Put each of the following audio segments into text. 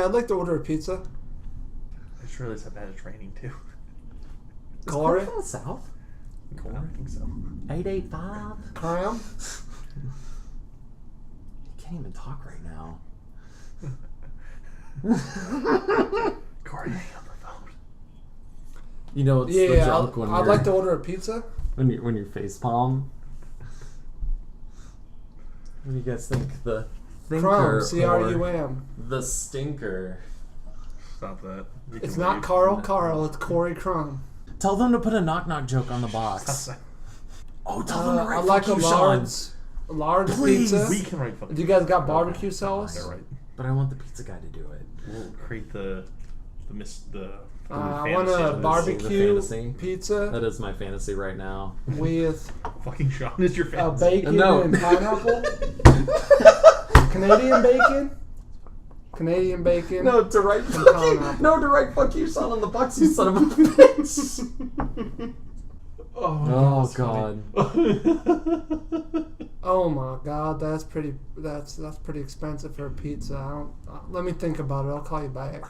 I'd like to order a pizza. I just realized I've bad at training too. Is Corey from the South? I don't think so. 885? Cram? You can't even talk right now. Corey, hang up the phone. You know, it's the Yeah, joke when I'd like to order a pizza. when you face palm. What do you guys think? The thinker Crum, or C-R-U-M. the stinker? Stop that. You It's can not leave. Carl, it's Corey Crum. Tell them to put a knock-knock joke on the box. Stop Oh, tell them to write I'd like fuck a you, Sean. large Please. pizza. We can write fucking. Do you guys got barbecue sauce? They're right. But I want the pizza guy to do it. We'll create the I want fantasy a of this. barbecue The fantasy. pizza That is my fantasy right now. with Fucking Sean is your a fantasy. bacon No. and pineapple. Canadian bacon. Canadian bacon. No, to write and fuck you. pineapple. No, to write fuck you, Sean, on the box, you son of a bitch. Oh, God. Oh my God, that's pretty expensive for a pizza. I don't. Let me think about it. I'll call you back.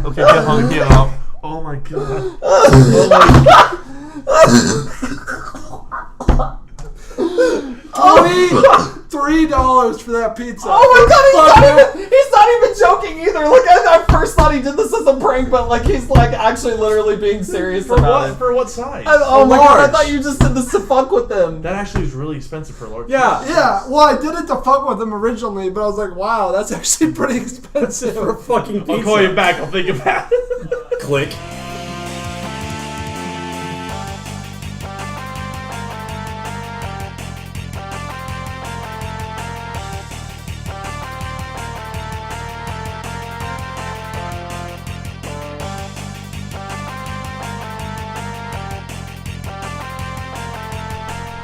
Okay, get hung, get off. Oh my god. $3 for that pizza. Oh my God, he's not even joking either. Look, I first thought he did this as a prank, but like he's like actually literally being serious For about what? it. For what size? Oh my God, I large. thought you just did this to fuck with them. That actually is really expensive for a large. Yeah. Yeah, well, I did it to fuck with them originally, but I was like, wow, that's actually pretty expensive. For fucking pizza. I'll call you back. I'll think about it. Click.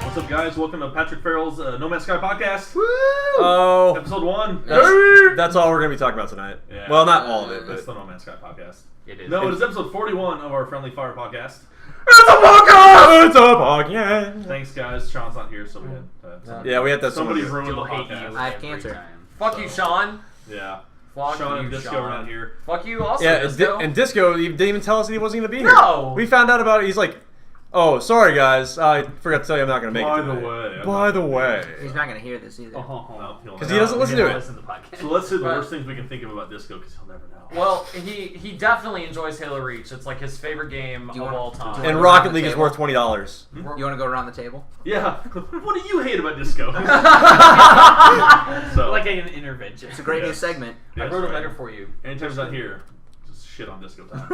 What's up, guys? Welcome to Patrick Farrell's No Man's Sky podcast. Oh, Episode 1. that's all we're going to be talking about tonight. Yeah. Well, not all of it, It's but... the No Man's Sky podcast. It is. No, it is episode 41 of our Friendly Fire podcast. It's a podcast! It's a podcast! Thanks, guys. Sean's not here, so we had Yeah, we had that somebody someone- ruined the You'll hate you podcast. every I have cancer. time. Fuck you, Sean. Yeah. Fuck Sean you, and Disco Sean. are not here. Fuck you also, Yeah, Disco. and Disco he didn't even tell us that he wasn't going to be here. No! We found out about it. He's like, oh, sorry, guys. I forgot to tell you I'm not going to make By it the today. way. By the way. He's not gonna hear this either. No, Because he doesn't listen to it. Listen to the podcast. So let's say the Right. worst things we can think of about Disco, because he'll never know. Well, he definitely enjoys Halo Reach. It's like his favorite game Do you of want- all time. And We're Rocket on the League is table. worth $20. You want to go around the table? Yeah. What do you hate about Disco? So, Like an intervention. It's a great new Yes. segment. yes, I wrote a right. letter for you. Anytime he's not here, just shit on Disco time.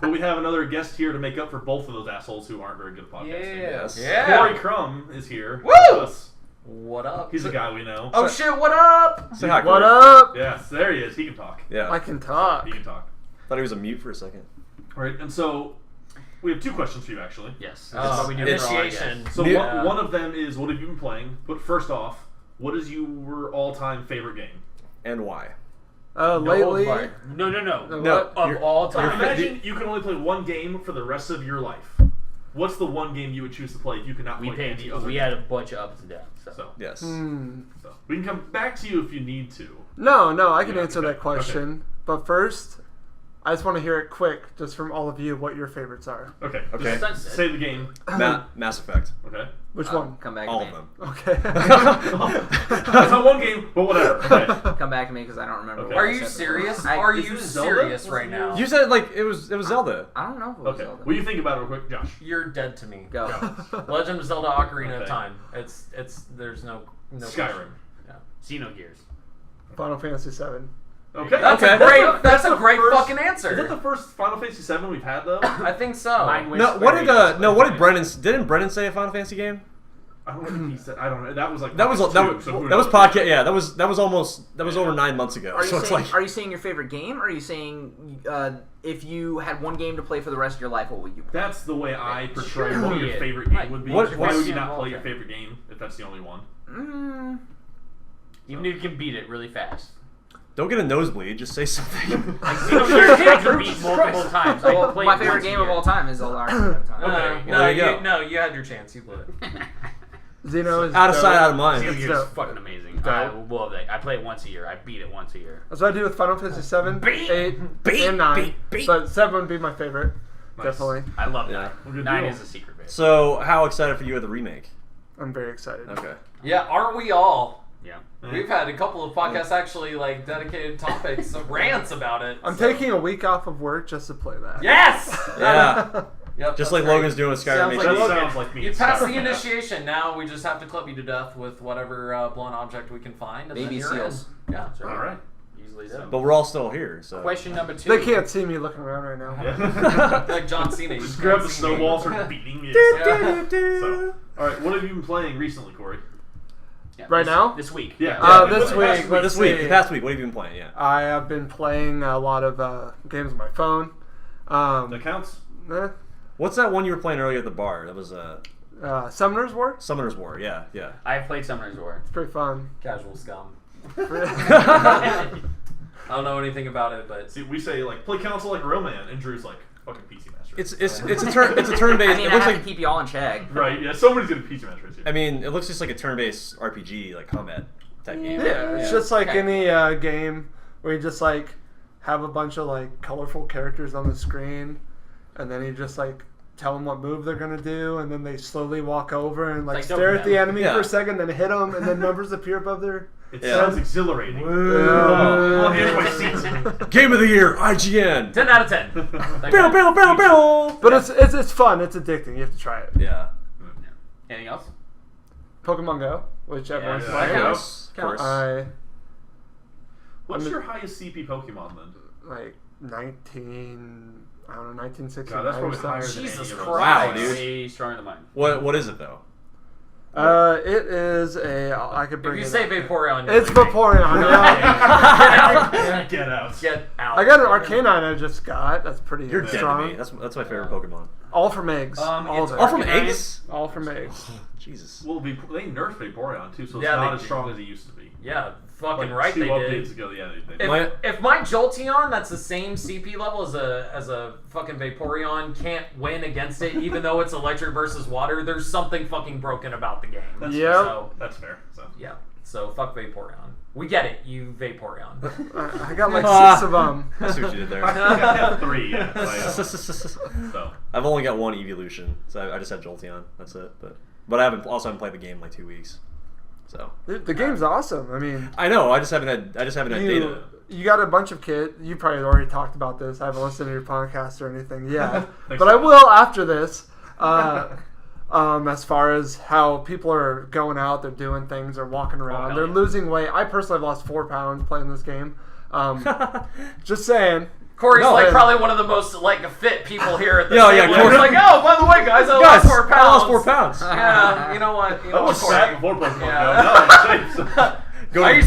But we have another guest here to make up for both of those assholes who aren't very good at podcasting. Yes. Yeah. Corey Crum is here. Woo! With us. What up? He's a guy we know. Oh shit! What up? Say hi, What Corey. up? Yes, there he is. He can talk. Yeah. I can talk. He can talk. Thought he was a mute for a second. All right, and so we have two questions for you, actually. Yes. Oh, That's what we do for all our initiation. guests. So Yeah. one of them is, what have you been playing? But first off, what is your all-time favorite game? And why? Lately, No. No, Of you're- all time. Imagine you can only play one game for the rest of your life. What's the one game you would choose to play if you could not We play any other we game? had a bunch of ups and downs. So. Yes. So we can come back to you if you need to. no, I can Yeah, answer okay, that question. But first, I just want to hear it quick, just from all of you, what your favorites are. Okay. Okay. Just say the game. Mass Effect. Okay. Which one? Come back All to of me. them. Okay. That's not one game, but whatever. Okay. Come back to me because I don't remember. Okay. what Are I you said serious? before. Are Is you this Zelda? serious What's right the now? You said like it was Zelda. I don't know if it was Okay. Zelda. Will you think about it real quick, Josh? You're dead to me. Go. Legend of Zelda: Ocarina Okay. of Time. It's there's no Skyrim. Xenogears. Final Fantasy VII. Okay. That's Okay. a great. That's a the great first- fucking answer. Is that the first Final Fantasy VII we've had though? I think so. Mine was No, what Square did Enix. what did Brennan? Didn't Brennan say a Final Fantasy game? I don't know if he said. I don't know. That was like That was two, so who that was knows? podcast. Yeah, that was almost over 9 months ago. Are you So it's saying? like Are you saying your favorite game? Or are you saying if you had one game to play for the rest of your life, what would you play? That's the way I portray Sure. what your Yeah. favorite game Like, would be. what- Why would you what's- not play your favorite game if that's the only one? Mm, Even if you can beat it really fast. Don't get a nosebleed. Just say something. Like Xenogears games are beat multiple times. I Well, played my favorite once a game of year. all time is Zelda Ocarina of Time. Okay. No, there you go. no, you had your chance. You blew it. Xeno is Out of dope. sight, out of mind. Xenogears is dope. fucking amazing. Dope. I love it. I play it once a year. I beat it once a year. That's what I do with Final Fantasy 7, Beat. 8, and 9. But 7 would be my favorite. Nice. Definitely. I love Yeah. that. Well, good 9 deal. is a secret base. So, how excited for you at the remake? I'm very excited. Okay. Yeah, aren't we all? Yeah. We've had a couple of podcasts actually like dedicated topics, rants about it. I'm so- taking a week off of work just to play that. Yes. Yeah. Yep, Just that's like great. Logan's doing with Skyrim Sounds like That HD. sounds like me. You and passed Scott. the initiation. Now we just have to club you to death with whatever blunt object we can find. And then Baby you're seals. in. Yeah. That's right. All right. Easily done. But we're all still here, so. Question number 2. They can't see me looking around right now. Yeah. Like John Cena. you Just can't grab the see me. snowball, start beating it. Yeah. So, all right. What have you been playing recently, Corey? Yeah, Right now? This week. Yeah. This week, let's This week, see. the past week, what have you been playing? Yeah. I have been playing a lot of games on my phone. That counts. What's that one you were playing earlier at the bar? That was Summoner's War. Summoner's War. Yeah, yeah. I've played Summoner's War. It's pretty fun. Casual scum. I I don't know anything about it, but See, we say like play console like Roman, and Drew's like fucking PC Master. It's a turn based. I mean, It I looks have like to keep you all in check. right. Yeah. Somebody's gonna PC Master it too. I mean, it looks just like a turn based RPG like combat type game. Yeah, it's just like any game where you just like have a bunch of like colorful characters on the screen, and then you just like tell them what move they're gonna do, and then they slowly walk over and like Like stare at the Dokkan. enemy Yeah. for a second, then hit them, and then numbers appear above their. It Yeah. sounds exhilarating. Whoa. Oh, on the edge of my seat. Game of the year, IGN. 10 out of 10. Bill, Bill, Bill, Bill. But it's fun. It's addicting. You have to try it. Yeah. Anything else? Pokemon Go, which everyone's yeah. playing. Yeah. Of course. What's I'm- your highest CP Pokemon then? Like 1969 God, that's or probably something. higher than Jesus any of us. Christ. Wow, dude. Way stronger than mine. What is it though? It is a. I could If bring you it say up. Vaporeon, It's Vaporeon. Yeah. Get out. Get out. I got an Arcanine I just got. That's pretty You're dead to strong. me. That's my favorite Pokemon. All from eggs. All it's of All it. from Arcanine? eggs? All from eggs. Jesus. Well, they nerfed Vaporeon too, so it's Yeah, not they as do. strong as it used to be. Yeah, fucking Like right 2 they updates did. ago, yeah, they If my Jolteon, that's the same CP level as a fucking Vaporeon, can't win against it, even though it's electric versus water, there's something fucking broken about the game. That's Yep. So, That's fair. So. yeah. So, fuck Vaporeon. We get it, you Vaporeon. I got like 6 of them. I see what you did there. I have 3, yeah. So. I've only got one evolution, so I just have Jolteon. That's it. But I haven't played the game in like 2 weeks. So The game's awesome. I mean, I know. I just haven't had data. you got a bunch of kids. You probably already talked about this. I haven't listened to your podcast or anything yet, Thanks. but I will after this. As far as how people are going out, they're doing things, they're walking around, hell they're yeah. losing weight. I personally have lost 4 pounds playing this game. Just saying. Corey's No, like man. probably one of the most like fit people here at the Yeah, table. yeah, He's like, oh, by the way, guys, I lost 4 pounds. I lost 4 pounds. Yeah, you know what? You I know what, was fat Corey? before Pokemon Yeah. Go. Now I'm in shape. Go I to-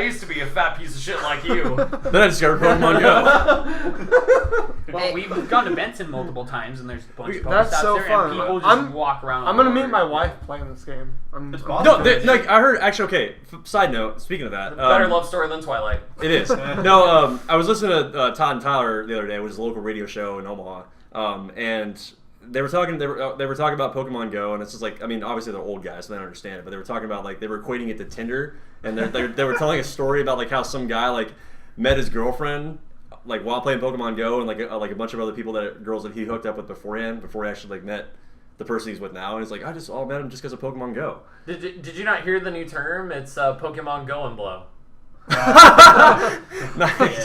used to be a fat piece of shit like you. Then I discovered Pokemon Go. Well, we've gone to Benson multiple times, and there's a bunch of That's Pokestops so there, fun. and people just I'm- walk around. I'm gonna all meet over. my wife playing this game. It's I'm possible. No, like I heard. Actually, okay. Side note. Speaking of that, Better love story than Twilight. It is. No, I was listening to Todd and Tyler the other day, which is a local radio show in Omaha, and they were talking. They were talking about Pokemon Go, and it's just like, I mean, obviously they're old guys, so they don't understand it, but they were talking about like they were equating it to Tinder, and they were telling a story about like how some guy like met his girlfriend like while playing Pokemon Go, and like a bunch of other girls that he hooked up with beforehand before he actually like met the person he's with now, and he's like, I just all met him just because of Pokemon Go. Did you not hear the new term? It's Pokemon Go and Blow. Nice.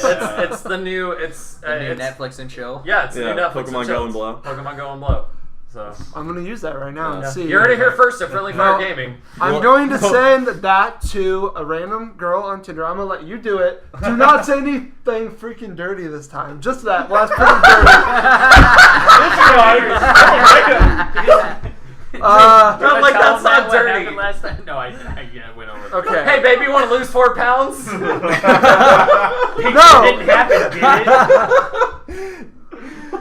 It's the new. It's The new it's, Netflix and chill. Yeah, it's the Yeah, new Netflix Pokemon and Go chills. and Blow. Pokemon Go and Blow. So I'm gonna use that right now and see. you heard it here first at Friendly Fire No. Gaming. I'm going to send that to a random girl on Tinder. I'm gonna let you do it. Do not say anything freaking dirty this time. Just that. Well, that's pretty dirty. Not like tell that's them not what dirty. happened Last time. No, I went over. it. Okay. Hey, baby, you want to lose 4 pounds? No. It didn't happen, did it?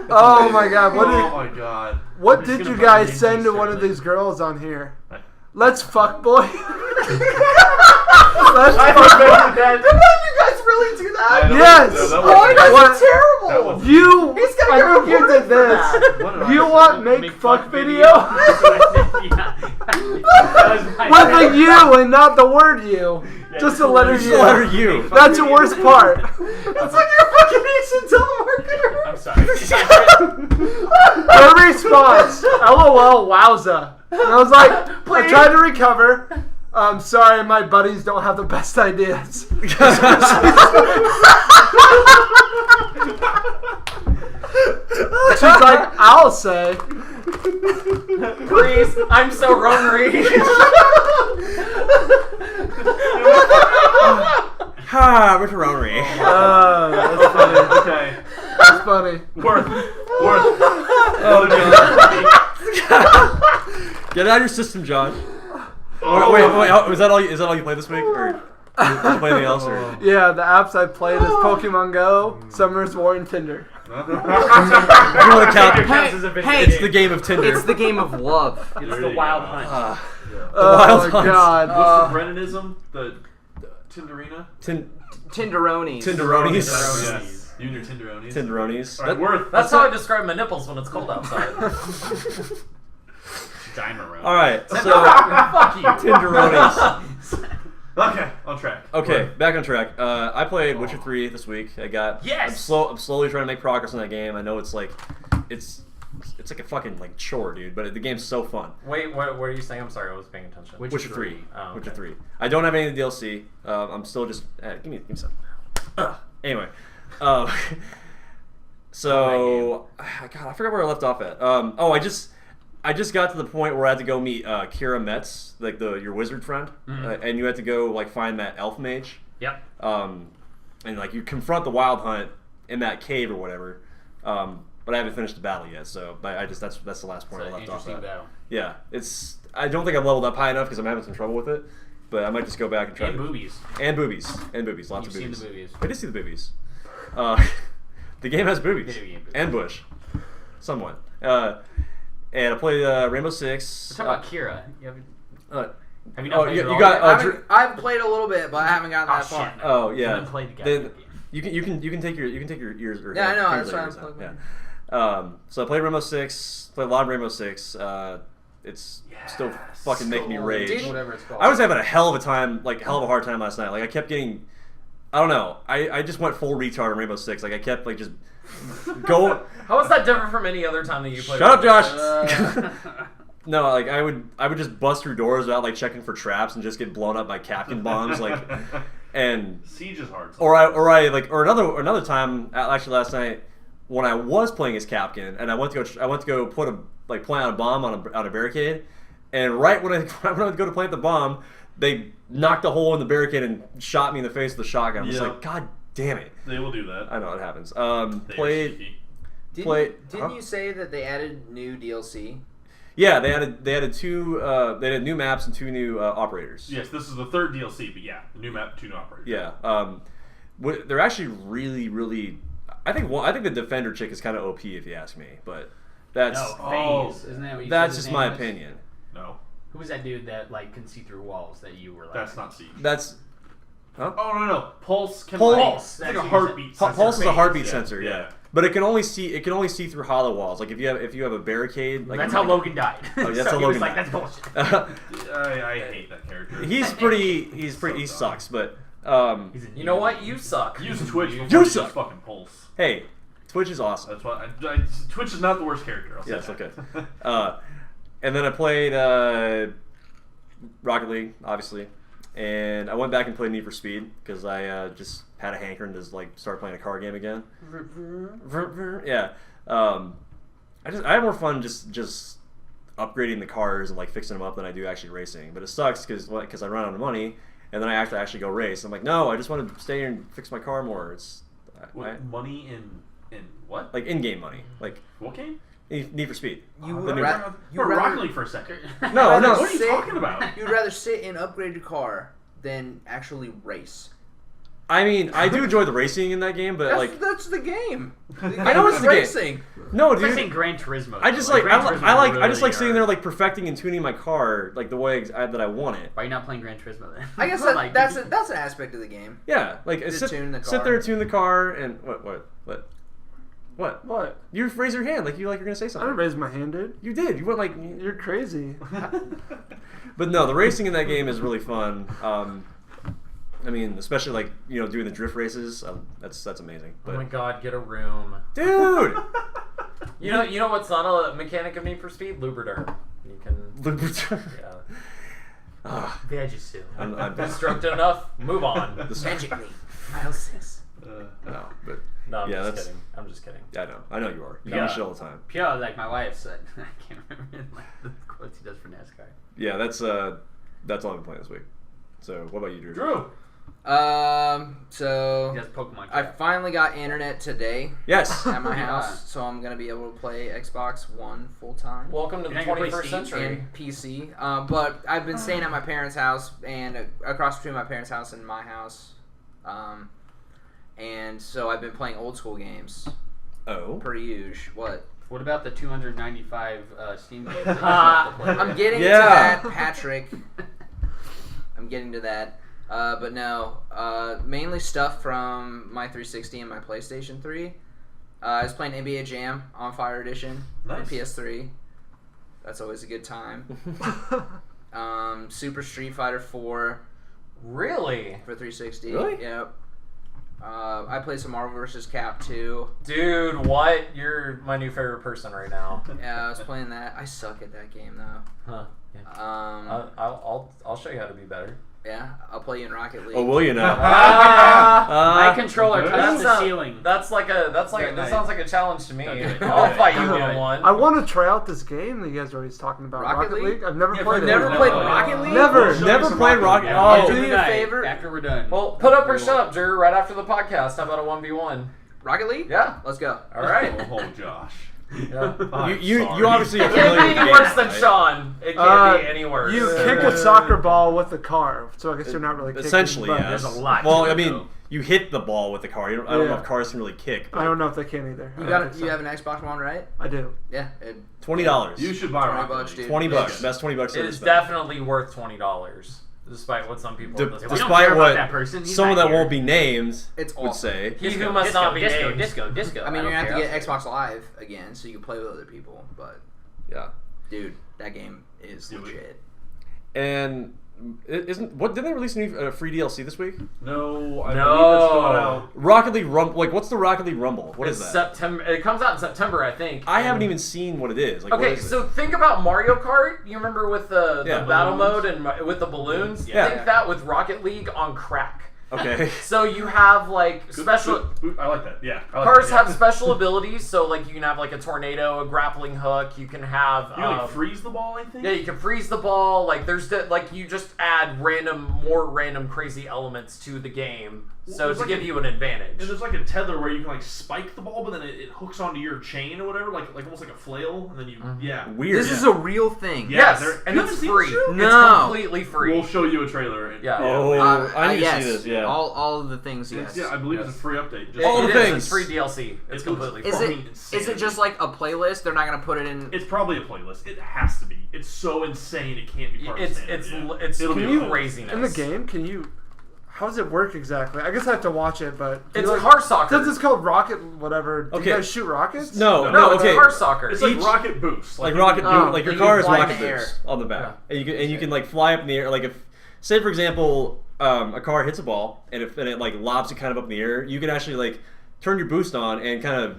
Oh my god. Oh my god. What I'm just did gonna you put guys Ninja send to one of Sterling. these girls on here? Right. Let's fuck, boy. Let's I fuck. remember that. Did you guys really do that? Yes! That Oh my god, What? that's terrible! was- You, He's gonna I get think you reported did for this. that. What did I You say? want make fuck video? With With the U and not the word U. Just the letter Just the letter U. U. That's the worst part. It's like you're a fucking Asian telemarketer. I'm sorry. Her response, LOL, wowza. And I was like, I tried to recover. Sorry, my buddies don't have the best ideas. She's like, I'll say. Please, I'm so hungry. Ha, Richard Ronery. That's funny. Okay. That's funny. Worth. Oh, God. Get out of your system, John. Wait. Is that all you played this week, or did you play anything else? Or? Yeah, the apps I played is Pokemon Go, Summer's War, and Tinder. You want to count? Hey, It's the game of Tinder. it's the game of love. It's There the you wild go. hunt. Oh Wild my Hunts. god. What's the Brennanism? The Tinderina? Tinderonis. Tinderonis. Yes. You and your Tinderonis. Tinderonis. Alright, Worth. That's how I describe my nipples when it's cold outside. Diamond round. All right, so Fuck you. Tinderonis. Okay, on track. Okay, back on track. I played Witcher 3 this week. Yes! I'm slowly trying to make progress in that game. I know it's like like a fucking like chore, dude. But the game's so fun. Wait, what are you saying? I'm sorry, I was paying attention. Witcher 3. Oh, okay. Witcher 3. I don't have any of the DLC. I'm still just give me some. Anyway, so God, I forgot where I left off at. I just got to the point where I had to go meet Kira Metz, like your wizard friend, and you had to go like find that elf mage. Yep. And like you confront the wild hunt in that cave or whatever. But I haven't finished the battle yet, so that's the last point I left off Interesting at. battle. Yeah, I don't think I've leveled up high enough because I'm having some trouble with it. But I might just go back and try And to boobies. and boobies, lots You've of seen boobies. the boobies. I did see the boobies. The game has boobies Video game boobies. and bush, somewhat. And I played Rainbow Six. We're talking about Kira. You have you not Oh, played you it all got yet? I've played a little bit, but I haven't gotten Oh, that far. shit. Oh We yeah. haven't played together. Then you can take your ears. Or Yeah, I know, fingers that's why out I'm your ears out. plugging Yeah. So I played Rainbow Six. Played a lot of Rainbow Six. It's still fucking making me rage. Didn't- Whatever it's called. I was having a hell of a hard time last night. Like I kept getting, I don't know. I just went full retard on Rainbow Six. Like I kept like just go. How is that different from any other time that you played? Shut up, Rainbow Josh. Six? No, like I would just bust through doors without like checking for traps and just get blown up by Captain bombs. Like, and Siege is hard. or another time actually last night when I was playing as Captain and I went to go plant a bomb on a barricade, and right when I went to go to plant the bomb, they knocked a hole in the barricade and shot me in the face with a shotgun. I was Yeah. like, God damn it! They will do that. I know it happens. They are Played. sneaky. Didn't Huh? you say that they added new DLC? Yeah, they added new maps and two new operators. Yes, this is the third DLC, but yeah, new map, 2 new operators. Yeah. They're actually really, really. I think the Defender chick is kind of OP if you ask me, but that's No, Phase. Isn't that what you that's said his just my name was? opinion. No, Who was that dude that like can see through walls that you were like? that's not Siege. That's Oh no, Pulse can Pulse. It's like a That's heartbeat sensor. Pulse is a heartbeat Yeah, sensor, yeah. yeah. But it can only see through hollow walls. Like if you have a barricade. Like That's how Logan died. Oh, that's So how he was Logan like, died. that's bullshit. I hate that character. he So sucks, but He's a You know what? You suck. Use Twitch before You you suck. use fucking Pulse. hey, Twitch is awesome. That's why Twitch is not the worst character. I'll say Yes, that. okay. And then I played Rocket League, obviously, and I went back and played Need for Speed because I just had a hankering to like start playing a car game again. Yeah. I have more fun just upgrading the cars and like fixing them up than I do actually racing. But it sucks because I run out of money and then I actually go race. I'm like, no, I just want to stay here and fix my car more. It's What, money in what? like in-game money, like What game? Need for Speed. You The would new- ra- you For rather- Rocket League for a second. No, no. What are you talking about? You'd rather sit and upgrade your car than actually race. I mean, I do enjoy the racing in that game, but that's the game. I know it's the game. racing. No, It's dude. like Gran Turismo. I just Gran I Turismo just really like sitting there like perfecting and tuning my car like the way that I want it. Why are you not playing Gran Turismo then? I guess Like, that's an aspect of the game. Yeah, like tune the sit car. there, tune the car, and what? What? You raise your hand like you're gonna say I something. didn't raise my hand, dude. You did. You went like. You're crazy. But no, the racing in that game is really fun. I mean, especially like doing the drift races. That's amazing. Oh my But god, get a room. dude, You know what's not a mechanic of Need for Speed? Lubriderm. You can. Yeah. Ah, Vagisil. I'm Stroked it enough. Move on. Magically. File 6. no, but No, I'm Yeah, just that's- kidding. I'm just kidding. I know you are. You Yeah. do shit all the time. Pure, like my wife said. I can't remember like the quotes he does for NASCAR. Yeah, that's all I've been playing this week. So, what about you, Drew? Drew. So He does Pokemon. I crap. finally got internet today Yes. at my Yeah. house, so I'm gonna be able to play Xbox One full time. Welcome to the You're not gonna play 21st Steam? century. And PC, but I've been staying at my parents' house and across between my parents' house and my house, and so I've been playing old school games. Oh. Pretty huge. What? What about the 295 Steam games? I'm getting to Yeah. that, Patrick. I'm getting to that. But no, mainly stuff from my 360 and my PlayStation 3. I was playing NBA Jam on Fire Edition on Nice. PS3. That's always a good time. Super Street Fighter 4 Really? for 360. Really? Yep. I played some Marvel vs. Cap 2. Dude, what? You're my new favorite person right now. Yeah, I was playing that. I suck at that game though. Huh. Yeah. I'll show you how to be better. Yeah, I'll play you in Rocket League. Oh, will you now? My controller That touches the sounds- ceiling. That's like Good that night. sounds like a challenge to me. Don't do it. I'll Don't fight do you it. in one. I want to try out this game that you guys are always talking about. Rocket Rocket League? League? I've never Yeah, played it. Never No. played Rocket League? Never. Show me Never some played Rocket Rocket. League. Oh, Do me a Tonight, favor. After we're done. Well, put up or shut up, Drew. Right after the podcast, how about a 1v1? Rocket League? Yeah. Let's go. All right. Oh, Josh. Yeah. I'm You sorry. obviously It are familiar can't with be the any game, worse than right? Sean. It can't be any worse. You kick a soccer ball with a car, so I guess you're not really kicking. Essentially, but yeah. There's a lot Well, to I it, mean, though. you hit the ball with the car. I don't know Yeah. if cars can really kick. I don't know if they can either. You I got don't it. think You so. have an Xbox One, right? I do. Yeah. $20. You should buy 20 Rocket bucks, League. dude. $20. Best $20 It ever is spent. definitely worth $20, despite what some people. De- in this We don't despite care what about that person. He's someone not that here. won't be named It's would awesome. say. He who must not be named. Disco. I mean, don't you're gonna have to care. get Xbox Live again, so you can play with other people. But Yeah. dude, that game is Do it. legit. And didn't they release a new free DLC this week? No, I No. believe it's coming out. Rocket League Rumble. Like, what's the Rocket League Rumble? What It's is that? September. It comes out in September, I think. I haven't And- even seen what it is. Like, what Okay, is it? so think about Mario Kart. You remember with the Yeah. battle Balloons. mode and with the balloons? Yeah. Think that with Rocket League on crack. Okay. So you have like Good- special. good- I like that. Yeah. I like Cars that, yeah. have special abilities, so like you can have like a tornado, a grappling hook. You can have You like freeze the ball, I think. yeah, you can freeze the ball. Like like you just add more random crazy elements to the game, so There's to like give a- you an advantage. And there's like a tether where you can like spike the ball, but then it hooks onto your chain or whatever, like almost like a flail, and then you yeah. Weird. This is a real thing. Yeah. Yes, they're- and you it's haven't seen free. this show? It's No. completely free. We'll show you a trailer. And, Yeah. Oh, I need yes. to see this. Yeah. All of the things. It's- Yes. yeah, I believe Yes. it's a free update. Just All It the is, things. It's free DLC. It's It completely looks free. Is it? fucking Is it insanity. just like a playlist? They're not gonna put it in. It's probably a playlist. It has to be. It's so insane. It can't be part of It's the it's standard, it's It'll be a playlist. craziness. In the game, can you? How does it work exactly? I guess I have to watch it, but do It's you, car soccer. Since it's called Rocket, whatever. Do Okay. you guys shoot rockets? No, No, it's okay. car soccer. It's like Each- rocket boost. Like rocket, Oh, like your you car can is fly in rocket the air. boost on the back, and you can like fly up in the air. Like if, say for example, a car hits a ball and it like lobs it kind of up in the air, you can actually like turn your boost on and kind of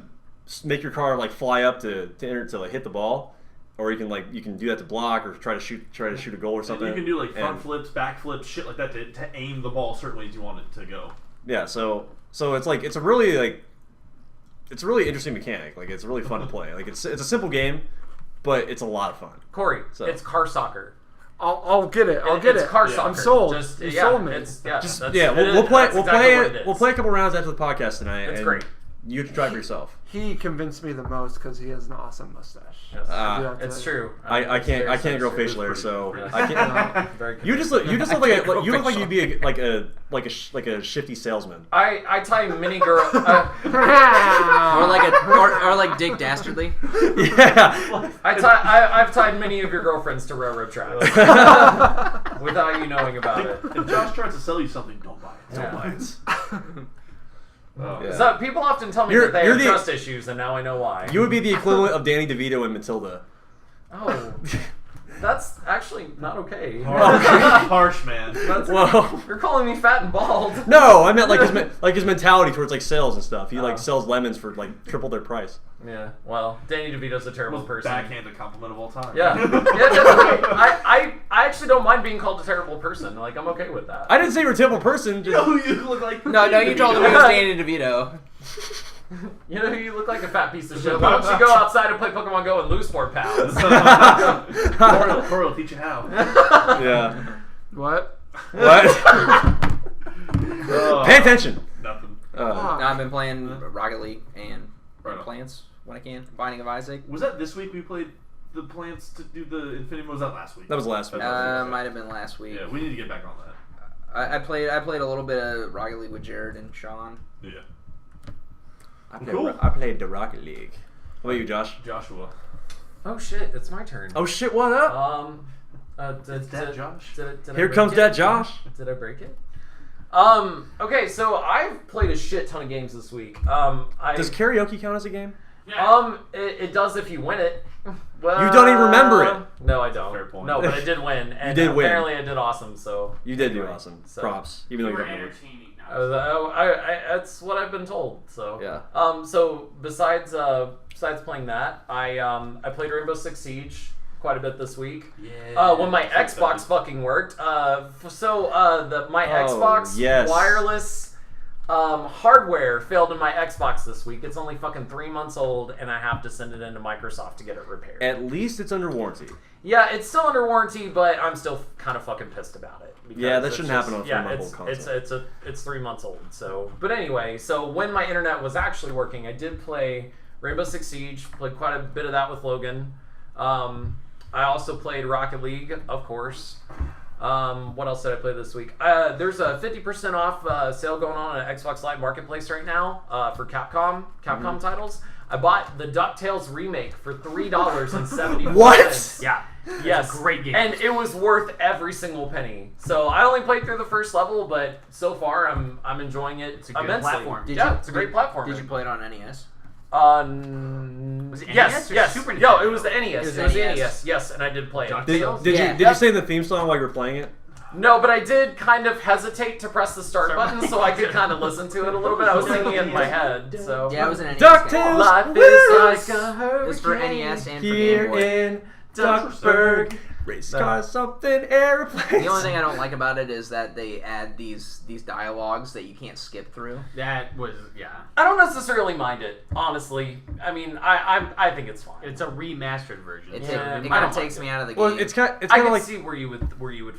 make your car like fly up to like hit the ball, or you can do that to block or try to shoot a goal or And something. you can do like front And- flips, back flips, shit like that to aim the ball certain ways you want it to go. Yeah, so it's like it's a really interesting mechanic. Like it's really fun to play. Like it's a simple game, but it's a lot of fun. Corey, So- it's car soccer. I'll get it. I'll get it's it. car Yeah. soccer. I'm sold. Just, You yeah, sold me. It's, Just that's- yeah, it is- we'll play that's we'll exactly play what it. it is. We'll play a couple rounds after the podcast tonight. It's and great. You have to try for yourself. He convinced me the most because he has an awesome mustache. Yes. I do have to- It's true. I can't grow facial hair, so I can't. Very You just look like you look like you'd be like a shifty salesman. I tie mini girl. or like Dick Dastardly. Yeah. I've tied many of your girlfriends to railroad tracks without you knowing about it. If Josh tries to sell you something, don't buy it. Don't Yeah. buy it. Oh. Yeah. So people often tell me You're- that they you're have the- trust issues, and now I know why. You would be the equivalent of Danny DeVito and Matilda. Oh, that's actually not okay. Harsh, man. Well, You're calling me fat and bald. no, I meant like his mentality towards like sales and stuff. He like sells lemons for like triple their price. Yeah. Well, Danny DeVito's a terrible Most person. backhanded compliment of all time. Yeah. Yeah, that's okay. I actually don't mind being called a terrible person. Like, I'm okay with that. I didn't say you're a typical person. You know who you look like? No, you told him it was Danny DeVito. You know, you look like a fat piece of shit. Why don't you go outside and play Pokemon Go and lose 4 pounds? Corey will teach you how. Yeah. What? What? Oh, Pay attention. Nothing. No, I've been playing Rocket League and Right on. Plants when I can. Binding of Isaac. Was that this week we played the plants to do the Infinity? Was that last week? That was last week. Might have been last week. Yeah, we need to get back on that. I played a little bit of Rocket League with Jared and Sean. Yeah. I played the Rocket League. What about you, Josh? Joshua. Oh shit, it's my turn. Oh shit! What up? Is that Josh? Did I Here break comes it? that Josh. Did I break it? Okay, so I've played a shit ton of games this week. Does karaoke count as a game? It does if you win it. Well, You don't even remember it. No, I don't. Fair point. No, but I did win. And did win. apparently I did awesome, so. You did do Anyway, awesome. so- Props. Even though You you were got the entertaining. That's what I've been told. So Yeah. So besides playing that, I played Rainbow Six Siege quite a bit this week. Yeah. When my Xbox fucking worked. My Xbox yes. wireless hardware failed in my Xbox this week. It's only fucking 3 months old, and I have to send it into Microsoft to get it repaired. At least it's under warranty. Yeah, it's still under warranty, but I'm still kind of fucking pissed about it. because Yeah, that it's shouldn't just- happen on a yeah, 3-month-old console. it's 3 months old. So, but anyway, so when my internet was actually working, I did play Rainbow Six Siege. Played quite a bit of that with Logan. I also played Rocket League, of course. What else did I play this week? There's a 50% off sale going on at Xbox Live Marketplace right now for Capcom titles. I bought the DuckTales remake for $3.74. What? Yeah. Yes. great game. And it was worth every single penny. So I only played through the first level, but so far I'm enjoying it It's a good immensely. platform. It's a great platform. Did you play it on NES? Was it yes, NES or yes. Super No, Nintendo? it was the NES. It was It was the NES. NES. Yes, and I did play it. DuckTales? Did Yeah. you say the theme song while you were playing it? No, but I did kind of hesitate to press the start button so I could kind of listen to it a little bit. I was singing it in my head, so. Yeah, it was an NES game. DuckTales! Life Woo! is like a hurricane. It was for NES and for Game Here Boy. in Duckburg, race cars, something airplanes. The only thing I don't like about it is that they add these dialogues that you can't skip through. That was, I don't necessarily mind it, honestly. I mean, I think it's fine. It's a remastered version. It, Yeah, it I kind don't of takes mind me out of the Well, game. it's kind I of can like see where you would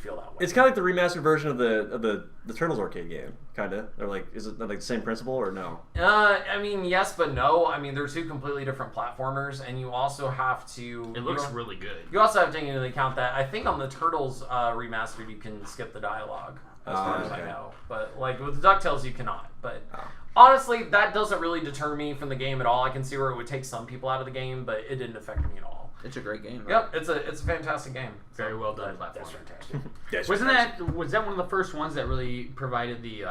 feel that way. it's kind of like the remastered version of the Turtles arcade game, kind of. Or like, is it like the same principle or no? I mean, yes, but no. I mean, they're two completely different platformers, and you also have to. It looks really good. You also have to take into account that I think on the Turtles remastered you can skip the dialogue, as far as I okay. know. But like with the DuckTales you cannot. But Oh. honestly, that doesn't really deter me from the game at all. I can see where it would take some people out of the game, but it didn't affect me at all. It's a great game. Yep, it's a fantastic game. Very well done That's platform. fantastic. Was that one of the first ones that really provided the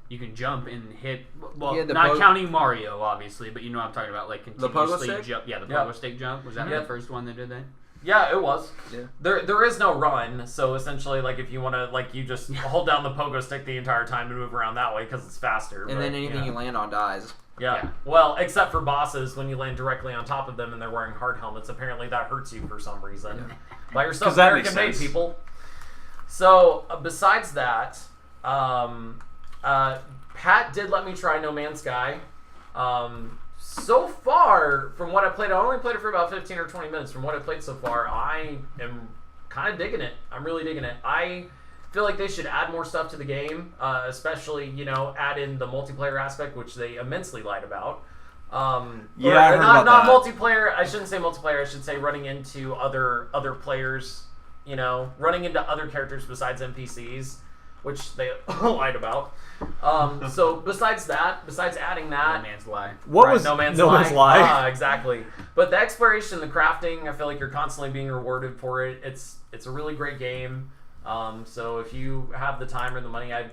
you can jump and hit, well, Yeah, the not pogo- counting Mario obviously, but you know what I'm talking about, like pogo continuously stick? jump. Yeah, the Yeah. pogo stick jump. Was that Yeah. the first one that did that? Yeah, it was. Yeah. There is no run, so essentially, like if you want to, like you just hold down the pogo stick the entire time and move around that way because it's faster. And but, then anything yeah. you land on dies. Yeah. Yeah. Well, except for bosses, when you land directly on top of them and they're wearing hard helmets, apparently that hurts you for some reason. Buy yourself 'Cause that makes American-made sense. people. So besides that, Pat did let me try No Man's Sky. So far, from what I played, I only played it for about 15 or 20 minutes. From what I played so far, I am kind of digging it. I'm really digging it. I feel like they should add more stuff to the game, especially add in the multiplayer aspect, which they immensely lied about. Yeah, I heard not about that. multiplayer. I shouldn't say multiplayer. I should say running into other players. Running into other characters besides NPCs, which they lied about. So besides adding that, No man's lie. What was No Man's No Man's Lie? Ah, exactly. But the exploration, the crafting, I feel like you're constantly being rewarded for it. It's a really great game. So if you have the time or the money, I'd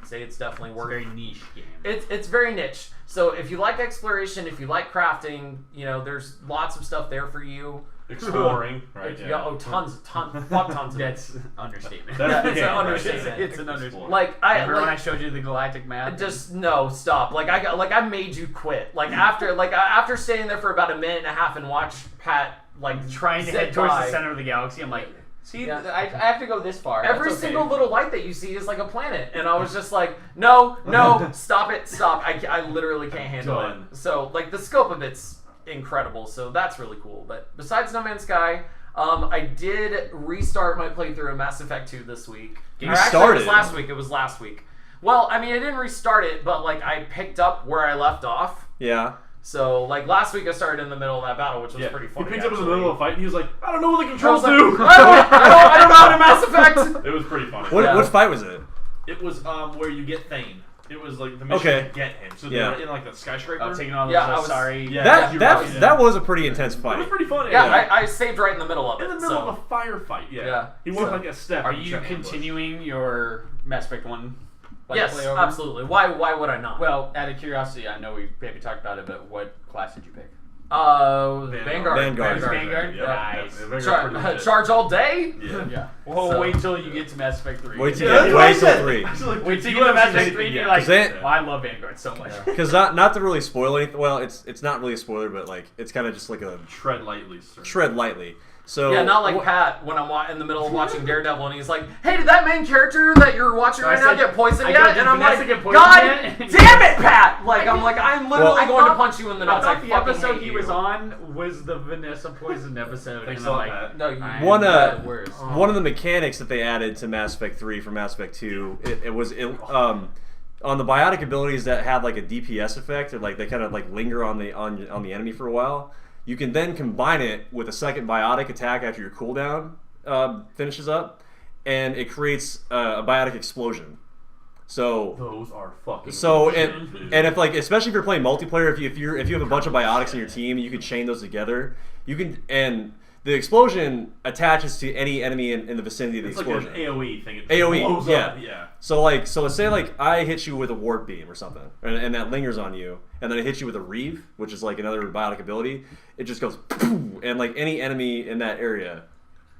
say it's definitely It's a worth. very niche game. It's very niche. So if you like exploration, if you like crafting, there's lots of stuff there for you. Exploring, right? Tons of it. That's understatement. That's the it's game, an right? understatement. It's an understatement. Like Remember when I showed you the galactic map? just no stop. I made you quit. After staying there for about a minute and a half and watch Pat trying to zip head towards by. the center of the galaxy. I'm like, see, Yeah. I have to go this far. Every That's okay. single little light that you see is like a planet, and I was just like, no, stop it. I literally can't handle Done. it. So the scope of it's incredible. So that's really cool. But besides No Man's Sky, I did restart my playthrough of Mass Effect 2 this week. You Or actually, started? It was last week. Well, I mean, I didn't restart it, but I picked up where I left off. Yeah. So last week I started in the middle of that battle, which was pretty He funny. picked up in the actually. middle of a fight and he was like, I don't know what the I controls was like, do. I don't know how to Mass Effect. It was pretty funny. What fight was it? It was where you get Thane. It was like the mission Okay. to get him. So Yeah. they were in the skyscraper. I'm taking all those. Yeah, I was- sorry. Yeah. That was a pretty intense It was fight. pretty funny. Yeah, I saved right in the middle of it. in the middle so. of a firefight. Yeah. Yeah. He went So- like a step. Are and you checked ambush. continuing your Mass Effect 1? Yes, play over? absolutely. Why would I not? Well, out of curiosity, I know we maybe talked about it, but what class did you pick? Vanguard. Vanguard? Yeah. Nice. Yeah, Vanguard pretty good. Charge all day? Yeah. Yeah. Well, So- wait till you get to Mass Effect 3. Wait till Yeah, you that's get what wait I till said. 3. I was like, Wait till do you get to Mass haven't Effect seen 3 and anything you're yet. like, 'Cause they- well, I love Vanguard so much. Because not to really spoil anything. Well, it's not really a spoiler, but it's kind of just like a Tread lightly, sir. tread lightly. So Yeah, not like Pat when I'm in the middle of watching Daredevil and he's like, "Hey, did that main character that you're watching So I right now said- get poisoned I go, yet?" "Did And I'm Vanessa like, get poisoned "God yet?" damn it, Pat!" I'm literally I going to thought- punch you in the I nuts. I thought the fucking episode hate he you. was on was the Vanessa Poison episode. Thanks and a I'm lot, like, Pat. No, you. I'm One, the worst. one of the mechanics that they added to Mass Effect 3 from Mass Effect 2, it was on the biotic abilities that had like a DPS effect, or they kind of linger on the enemy for a while. You can then combine it with a second biotic attack after your cooldown finishes up, and it creates a biotic explosion. So Those are fucking. and if especially if you're playing multiplayer, if you have a bunch of biotics in your team, you can chain those together. You can, and the explosion attaches to any enemy in the vicinity of the it's like explosion. an AOE thing. It AOE, blows yeah. up. Yeah. So let's say I hit you with a warp beam or something, and that lingers on you, and then I hit you with a reeve, which is another biotic ability. It just goes, and any enemy in that area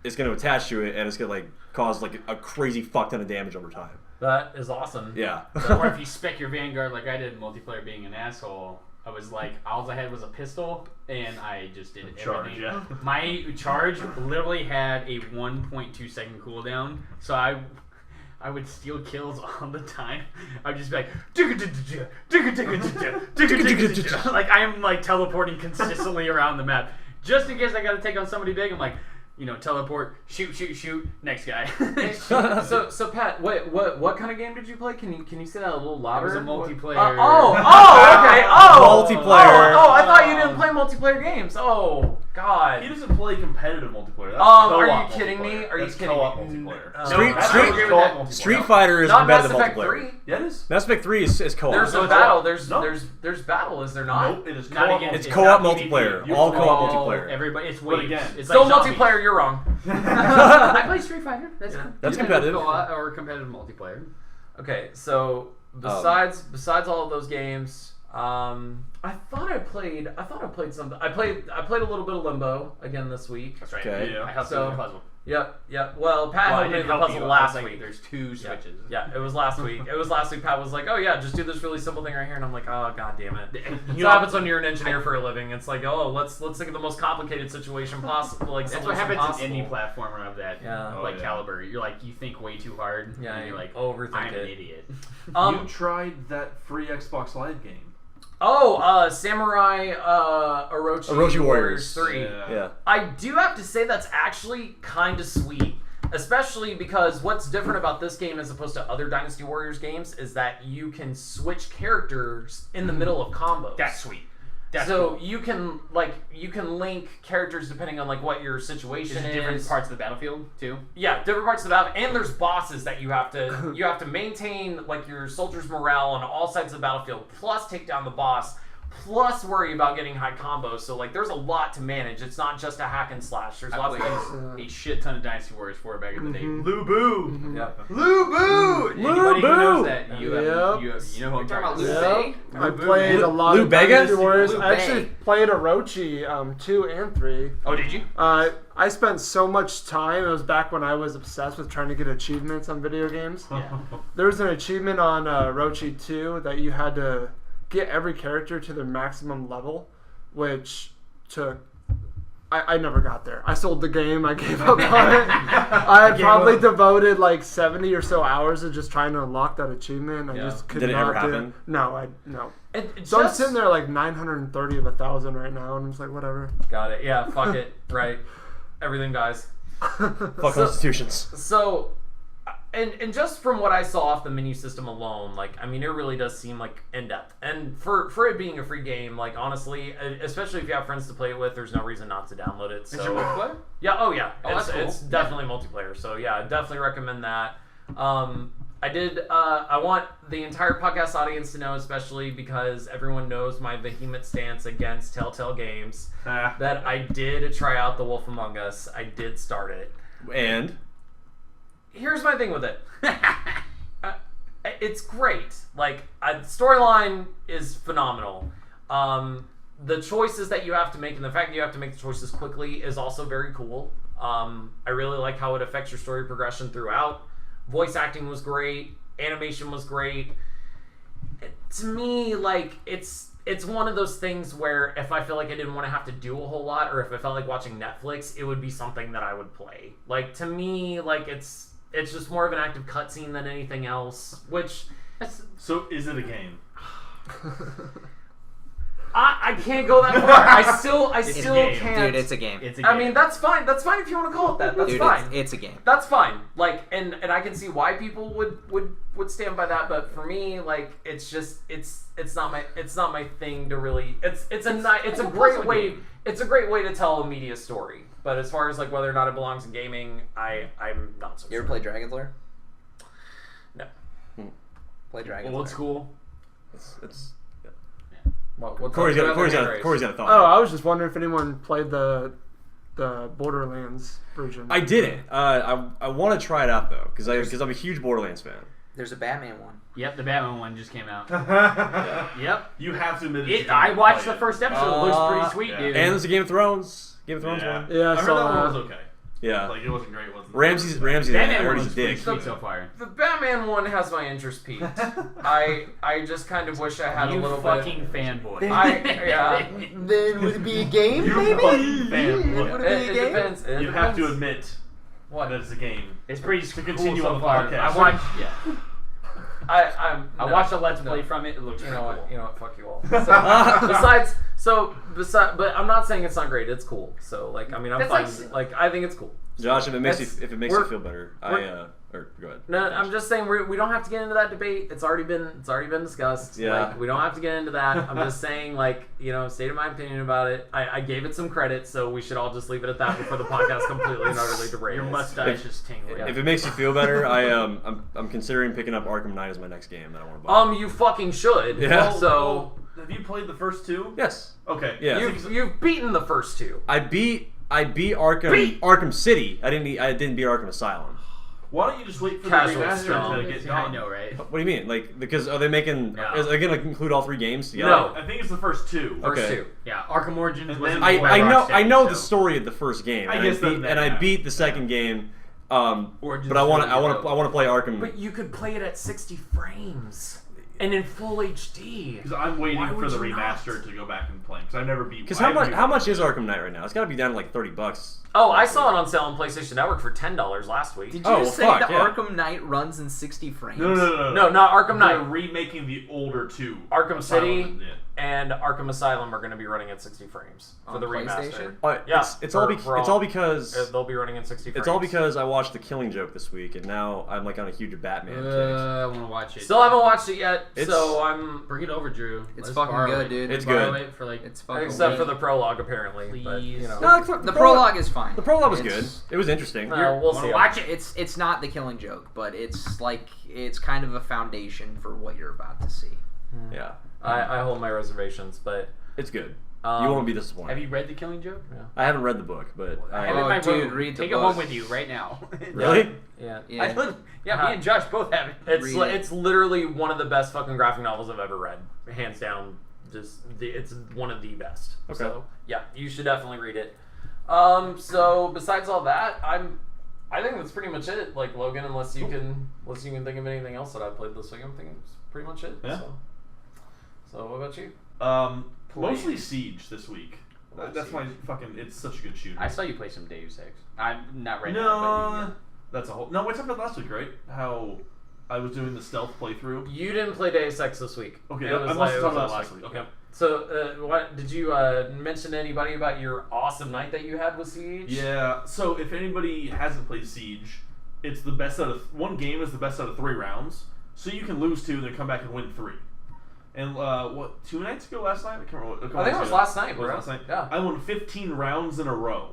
is going to attach to it, and it's going to cause a crazy fuck ton of damage over time. That is awesome. Yeah. Or if you spec your Vanguard like I did in multiplayer being an asshole, I was like, all I had was a pistol, and I just did Charge, everything. yeah. My charge literally had a 1.2 second cooldown, so I would steal kills all the time. I'd just be like, like I am teleporting consistently around the map, just in case I got to take on somebody big. I'm like, teleport, shoot, next guy. So Pat, what kind of game did you play? Can you say that a little louder? It was a multiplayer. Okay. Multiplayer. Oh, I thought you didn't play multiplayer games. Oh, God. He doesn't play competitive multiplayer. That's are co-op you kidding me? multiplayer. Are you That's kidding co-op me? multiplayer. No, Street- I Street- don't agree with co-op that. multiplayer. Street Fighter is Not Mass competitive Effect multiplayer. 3. Yeah, it is. Mass Effect 3 is co-op. There's No, a it's battle. not. There's No. there's battle. Is there not? Nope, it is Not co-op. against- It's it's co-op not multiplayer. PvP. All co-op Oh, multiplayer. Everybody, it's But waves. again, It's Still like zombies. multiplayer. You're wrong. I play Street Fighter. That's Yeah. That's You can competitive. do co-op or competitive multiplayer. Okay, so besides all of those games, I thought I played something. I played a little bit of Limbo again this week. That's right. Okay. Yeah. I helped So- you with the puzzle. Yep. Well, Pat Well, I helped me didn't with the help puzzle you. I last was like, week. there's two switches. Yeah, it was last week. Pat was like, "Oh yeah, just do this really simple thing right here," and I'm like, "Oh god damn it!" You So know, happens when you're an engineer for a living. It's like, "Oh, let's think of the most complicated situation possible." Like That's solution what happens possible. in any platformer of that, Yeah. Oh, like yeah. caliber. You're like, you think way too hard. Yeah, and you're you like, overthink I'm it. an idiot. You tried that free Xbox Live game. Samurai Orochi Orochi Warriors. 3. Yeah. I do have to say that's actually kind of sweet. Especially because what's different about this game as opposed to other Dynasty Warriors games is that you can switch characters in the middle of combos. That's sweet. That's So cool. you can link characters depending on like what your situation There's is. different parts of the battlefield too. Yeah, different parts of the battle, and there's bosses that you have to maintain like your soldiers' morale on all sides of the battlefield, plus take down the boss, plus worry about getting high combos. So like, there's a lot to manage. It's not just a hack and slash. There's I lots of played things. a shit ton of Dynasty Warriors 4 back in the day. Lou Boo. Yeah. Lou Boo. Anybody who knows that, you Yep. you know who I'm Talking about talking Lou about. Bay? I played a lot Lou of Bega? Dynasty Warriors. Lou I actually Bay. played Orochi 2 and 3. Oh, did you? I spent so much time. It was back when I was obsessed with trying to get achievements on video games. There was an achievement on Orochi 2 that you had to get every character to their maximum level, which took... I never got there. I sold the game. I gave up on it. I had probably devoted like 70 or so hours to just trying to unlock that achievement. I Yeah. just could Did it not ever do happen? it. No, no. It So I'm just- sitting there like 930 of 1,000 right now, and I'm just like, whatever. Got it. Yeah. Fuck it. Right. Everything dies. Fuck So- constitutions. So, and just from what I saw off the menu system alone, like, I mean, it really does seem like in depth. And for it being a free game, like, honestly, especially if you have friends to play it with, there's no reason not to download it. So, Is your multiplayer? yeah, oh yeah, Oh, that's cool. it's definitely multiplayer. So yeah, I definitely recommend that. I want the entire podcast audience to know, especially because everyone knows my vehement stance against Telltale Games, that I did try out The Wolf Among Us. I did start it. And Here's my thing with it. It's great. Like, storyline is phenomenal. The choices that you have to make, and the fact that you have to make the choices quickly, is also very cool. I really like how it affects your story progression throughout. Voice acting was great. Animation was great. To me, like, it's one of those things where if I feel like I didn't want to have to do a whole lot, or if I felt like watching Netflix, it would be something that I would play. Like, to me, like, it's just more of an active cutscene than anything else, which So is it a game? I can't go that far. I still a game. can't. Dude, it's a game. It's a game. I mean, that's fine. That's fine if you want to call it that. That's Dude, fine. it's a game. That's fine. Like, and I can see why people would stand by that, but for me, like, it's just it's not my thing to really. It's a great way. It's a great way to tell a media story. But as far as like whether or not it belongs in gaming, I'm not so You ever sure. play Dragon's Lair? No. Play Dragon's old Lair. school. it's What's Corey's up? got What other Corey's game got a thought. Oh, I was just wondering if anyone played the Borderlands version. I didn't. I want to try it out though, because I'm a huge Borderlands fan. There's a Batman one. Yep, the Batman one just came out. Yep. You have to admit it. I watched the first episode. It looks pretty sweet, yeah. dude. And there's a Game of Thrones. Game of Thrones one. Yeah, I I heard saw that one that. was okay. Yeah. Like, it wasn't great. Wasn't Ramsey's Batman I heard one he's looks a pretty dick. sweet so far. The Batman one has my interest peaked. I just kind of wish I had You a little fucking bit. fanboy. Yeah. Then would it be a game, You maybe? fucking fanboy. Would it be a It game? depends. It You have to depends. admit What? that it's a game. It's pretty To cool continue so on the far. podcast. I watched. Yeah. I I watched a Let's no. Play from it. It looks You pretty know cool. what? You know what? Fuck you all. But I'm not saying it's not great. It's cool. So like, I mean, I'm That's fine. like- Like, I think it's cool. Josh, if it makes That's- you we're- feel better, we're- or go ahead. No, I'm just saying we don't have to get into that debate. It's already been discussed. Yeah. Like, we don't have to get into that. I'm just saying, like, you know, stated my opinion about it. I gave it some credit, so we should all just leave it at that before the podcast completely and utterly derails. Your mustache is tingling. Yeah. If it makes you feel better, I'm considering picking up Arkham Knight as my next game that I want to buy. You fucking should. Yeah. So Have you played the first two? Yes. Okay. Yeah. you've beaten the first two. I beat Arkham City. I didn't beat Arkham Asylum. Why don't you just wait for Casual the remaster scum. to get Yeah, I done? know, right? What do you mean? Like, because are they making? No. Is it gonna include all three games together? No. I think it's the first two. First Okay. two. Yeah, Arkham Origins And was then- before I know Rocksteady, the so- story of the first game. I and guess beat, that- and I yeah. beat the second game. Origins But I want is really to play Arkham. But you could play it at 60 frames and in full HD. Because I'm waiting Why for would the you not? remaster to go back and play. Because I've never beat. Because I haven't beat how one. much is Arkham Knight right now? It's got to be down to like $30. Oh, I saw it on sale on PlayStation Network for $10 last week. Did you Oh, say fuck, the yeah. Arkham Knight runs in 60 frames? No. No, not Arkham They're Knight. remaking the older two. Arkham City Asylum, and Arkham Asylum are going to be running at 60 frames for On the remaster. PlayStation? Yeah, it's all because they'll be running in 60 frames. it's all because I watched The Killing Joke this week, and now I'm like on a huge Batman kick. I want to watch it. Still haven't watched it yet, It's- so I'm Bring it over, Drew. It's Let's fucking borrow good, it. dude. It's Borrow good. it for like It's fucking except for good. the prologue apparently. But, you know. Please. No, The prologue is fine. The prologue was It's- good. It was interesting. No, we'll Wanna see. watch it. It's not the Killing Joke, but it's like it's kind of a foundation for what you're about to see. Yeah, I hold my reservations, but it's good. Um, You won't be disappointed. Have you read The Killing Joke? I haven't read the book, but I have it in Oh, my dude, room. read the Take it book. home with you right now. really? yeah. Yeah. I don't, yeah, Uh-huh. me and Josh both have it. It's Read it. it's literally one of the best fucking graphic novels I've ever read, hands down. It's one of the best. Okay. So yeah, you should definitely read it. So besides all that, I think that's pretty much it. Like Logan, unless you can think of anything else that I played this week, I'm thinking it's pretty much it. Yeah. So what about you? Mostly Siege this week. That's Siege. my fucking. It's such a good shooter. I saw you play some Deus Ex. I'm not right now, No, that's a whole. No, we talked about last week, right? How I was doing the stealth playthrough. You didn't play Deus Ex this week. Okay, It I was must like- have it talked was about last week. Okay. Yep. So, what did you mention to anybody about your awesome night that you had with Siege? Yeah. So if anybody hasn't played Siege, it's the best out of one game is the best out of 3 rounds. So you can lose 2 and then come back and win 3. And what 2 nights ago? Last night? I can't remember. I think it was last night, It was bro. last night. Yeah. I won 15 rounds in a row,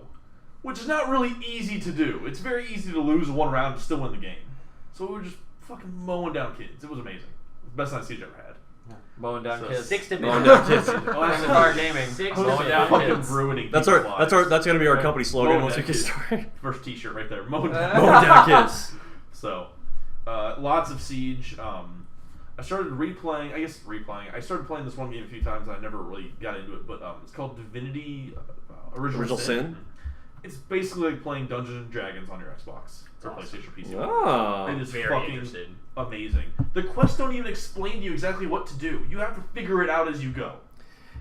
which is not really easy to do. It's very easy to lose 1 round and still win the game. So we were just fucking mowing down kids. It was amazing. Best night Siege ever had. Mowing down So- kids. 6 to Mowing down kids. Car gaming. Six I was Mowing down fucking kids. ruining That's people's our lives. that's gonna be our Right. company slogan Mowing once we down get kids. started. First T-shirt right there. Mowing down. Mowing down kids. So, lots of Siege. I started replaying. I started playing this one game a few times, and I never really got into it. But it's called Divinity Original Sin? It's basically like playing Dungeons and Dragons on your Xbox or PlayStation PC. Oh. It is Very fucking interested. amazing. The quests don't even explain to you exactly what to do. You have to figure it out as you go.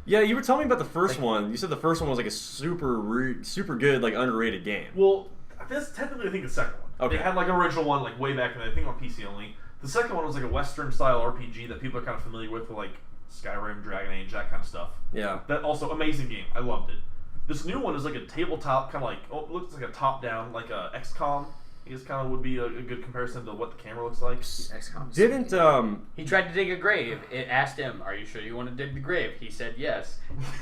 Yeah, you were telling me about the first one. You said the first one was like a super good, like underrated game. Well, that's technically I think the second one. Okay. They had like an original one like way back in I think on PC only. The second one was like a Western style RPG that people are kind of familiar with like Skyrim, Dragon Age, that kind of stuff. Yeah. That also amazing game. I loved it. This new one is like a tabletop kind of like it looks like a top down like a XCOM. I guess kind of would be a good comparison to what the camera looks like. XCOM. Didn't He tried to dig a grave. It asked him, "Are you sure you want to dig the grave?" He said yes.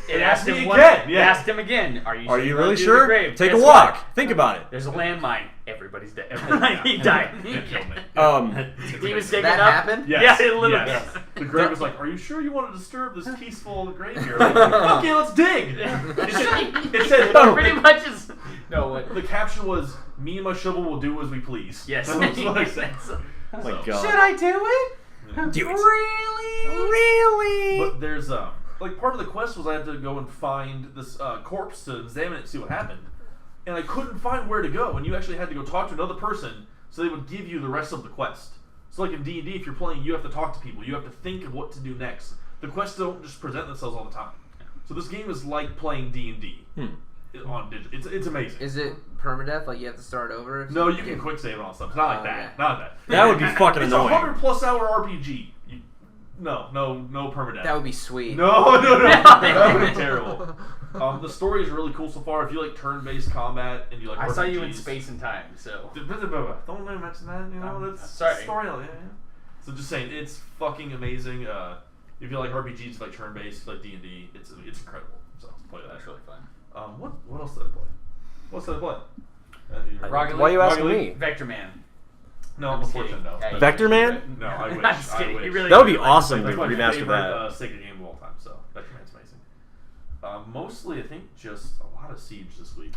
It It asked asked him me one- again, It yeah. asked him again. Are you Are sure you wanna really do sure? The grave? Take a Guess walk. what? Think about it. There's a landmine. Everybody's dead. He died. Yeah, killed me. He was digging That up. happened? Yes. Yeah, it literally. Yes. The grave was like, "Are you sure you want to disturb this peaceful grave here?" Like, okay, let's dig. It said, Pretty much is. No, what? the caption was, "Me and my shovel will do as we please." Yes. That's what I said. Oh my So- god. I do it? Yeah. Do it. Really? But there's like part of the quest was I had to go and find this corpse to examine it, see what happened, and I couldn't find where to go. And you actually had to go talk to another person so they would give you the rest of the quest. So like in D&D, if you're playing, you have to talk to people. You have to think of what to do next. The quests don't just present themselves all the time. So this game is like playing D&D on digital. It's amazing. Is it permadeath? Like you have to start over? if No, you can quick save and all that stuff. It's not like that. yeah. Not like that. That would be fucking It's annoying. a 100+ hour RPG. No permadeath. That would be sweet. No, that would be terrible. The story is really cool so far. If you like turn-based combat and you like I saw you in RPGs. Space and Time, so. Don't mention that. You know that's sorry. story. Yeah. So just saying, it's fucking amazing. If you like RPGs, like turn-based, like D&D, it's incredible. So play that. That's really fun. What else did I play? What else did I play? Rocket Why are you Rocket asking League? me? Vector Man. No, I'm just unfortunately, no. kidding. Yeah, Vector Man? No, I wish. I'm just kidding. I wish. He really That would be like- awesome to That's my remaster favorite that. Sega game of all time. So Vector Man's amazing. Mostly, I think just a lot of Siege this week.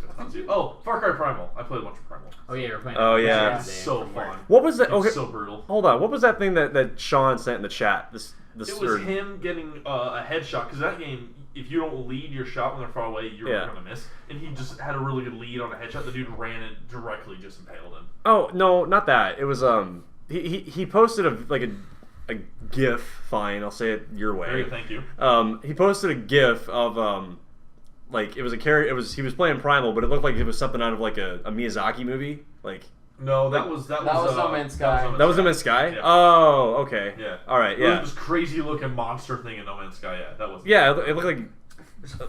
Oh, Far Cry Primal. I played a bunch of Primal. Oh yeah, you're playing. Oh, that yeah. today It's so from work. fun. What was that? It's Okay, so brutal. hold on. What was that thing that Sean sent in the chat? This It was him getting a headshot because that game, if you don't lead your shot when they're far away, you're Yeah. gonna miss. And he just had a really good lead on a headshot. The dude ran it directly, just impaled him. Oh no, not that. It was he posted a GIF. Fine, I'll say it your way. Great, thank you. He posted a GIF of like it was a character. He was playing Primal, but it looked like it was something out of like a Miyazaki movie. Like No, that was was No Man's Sky. That was No Man's Sky? Yeah. Oh, okay. Yeah. Alright, There yeah. was this crazy looking monster thing in No Man's Sky. Yeah, that was. Yeah, it looked like...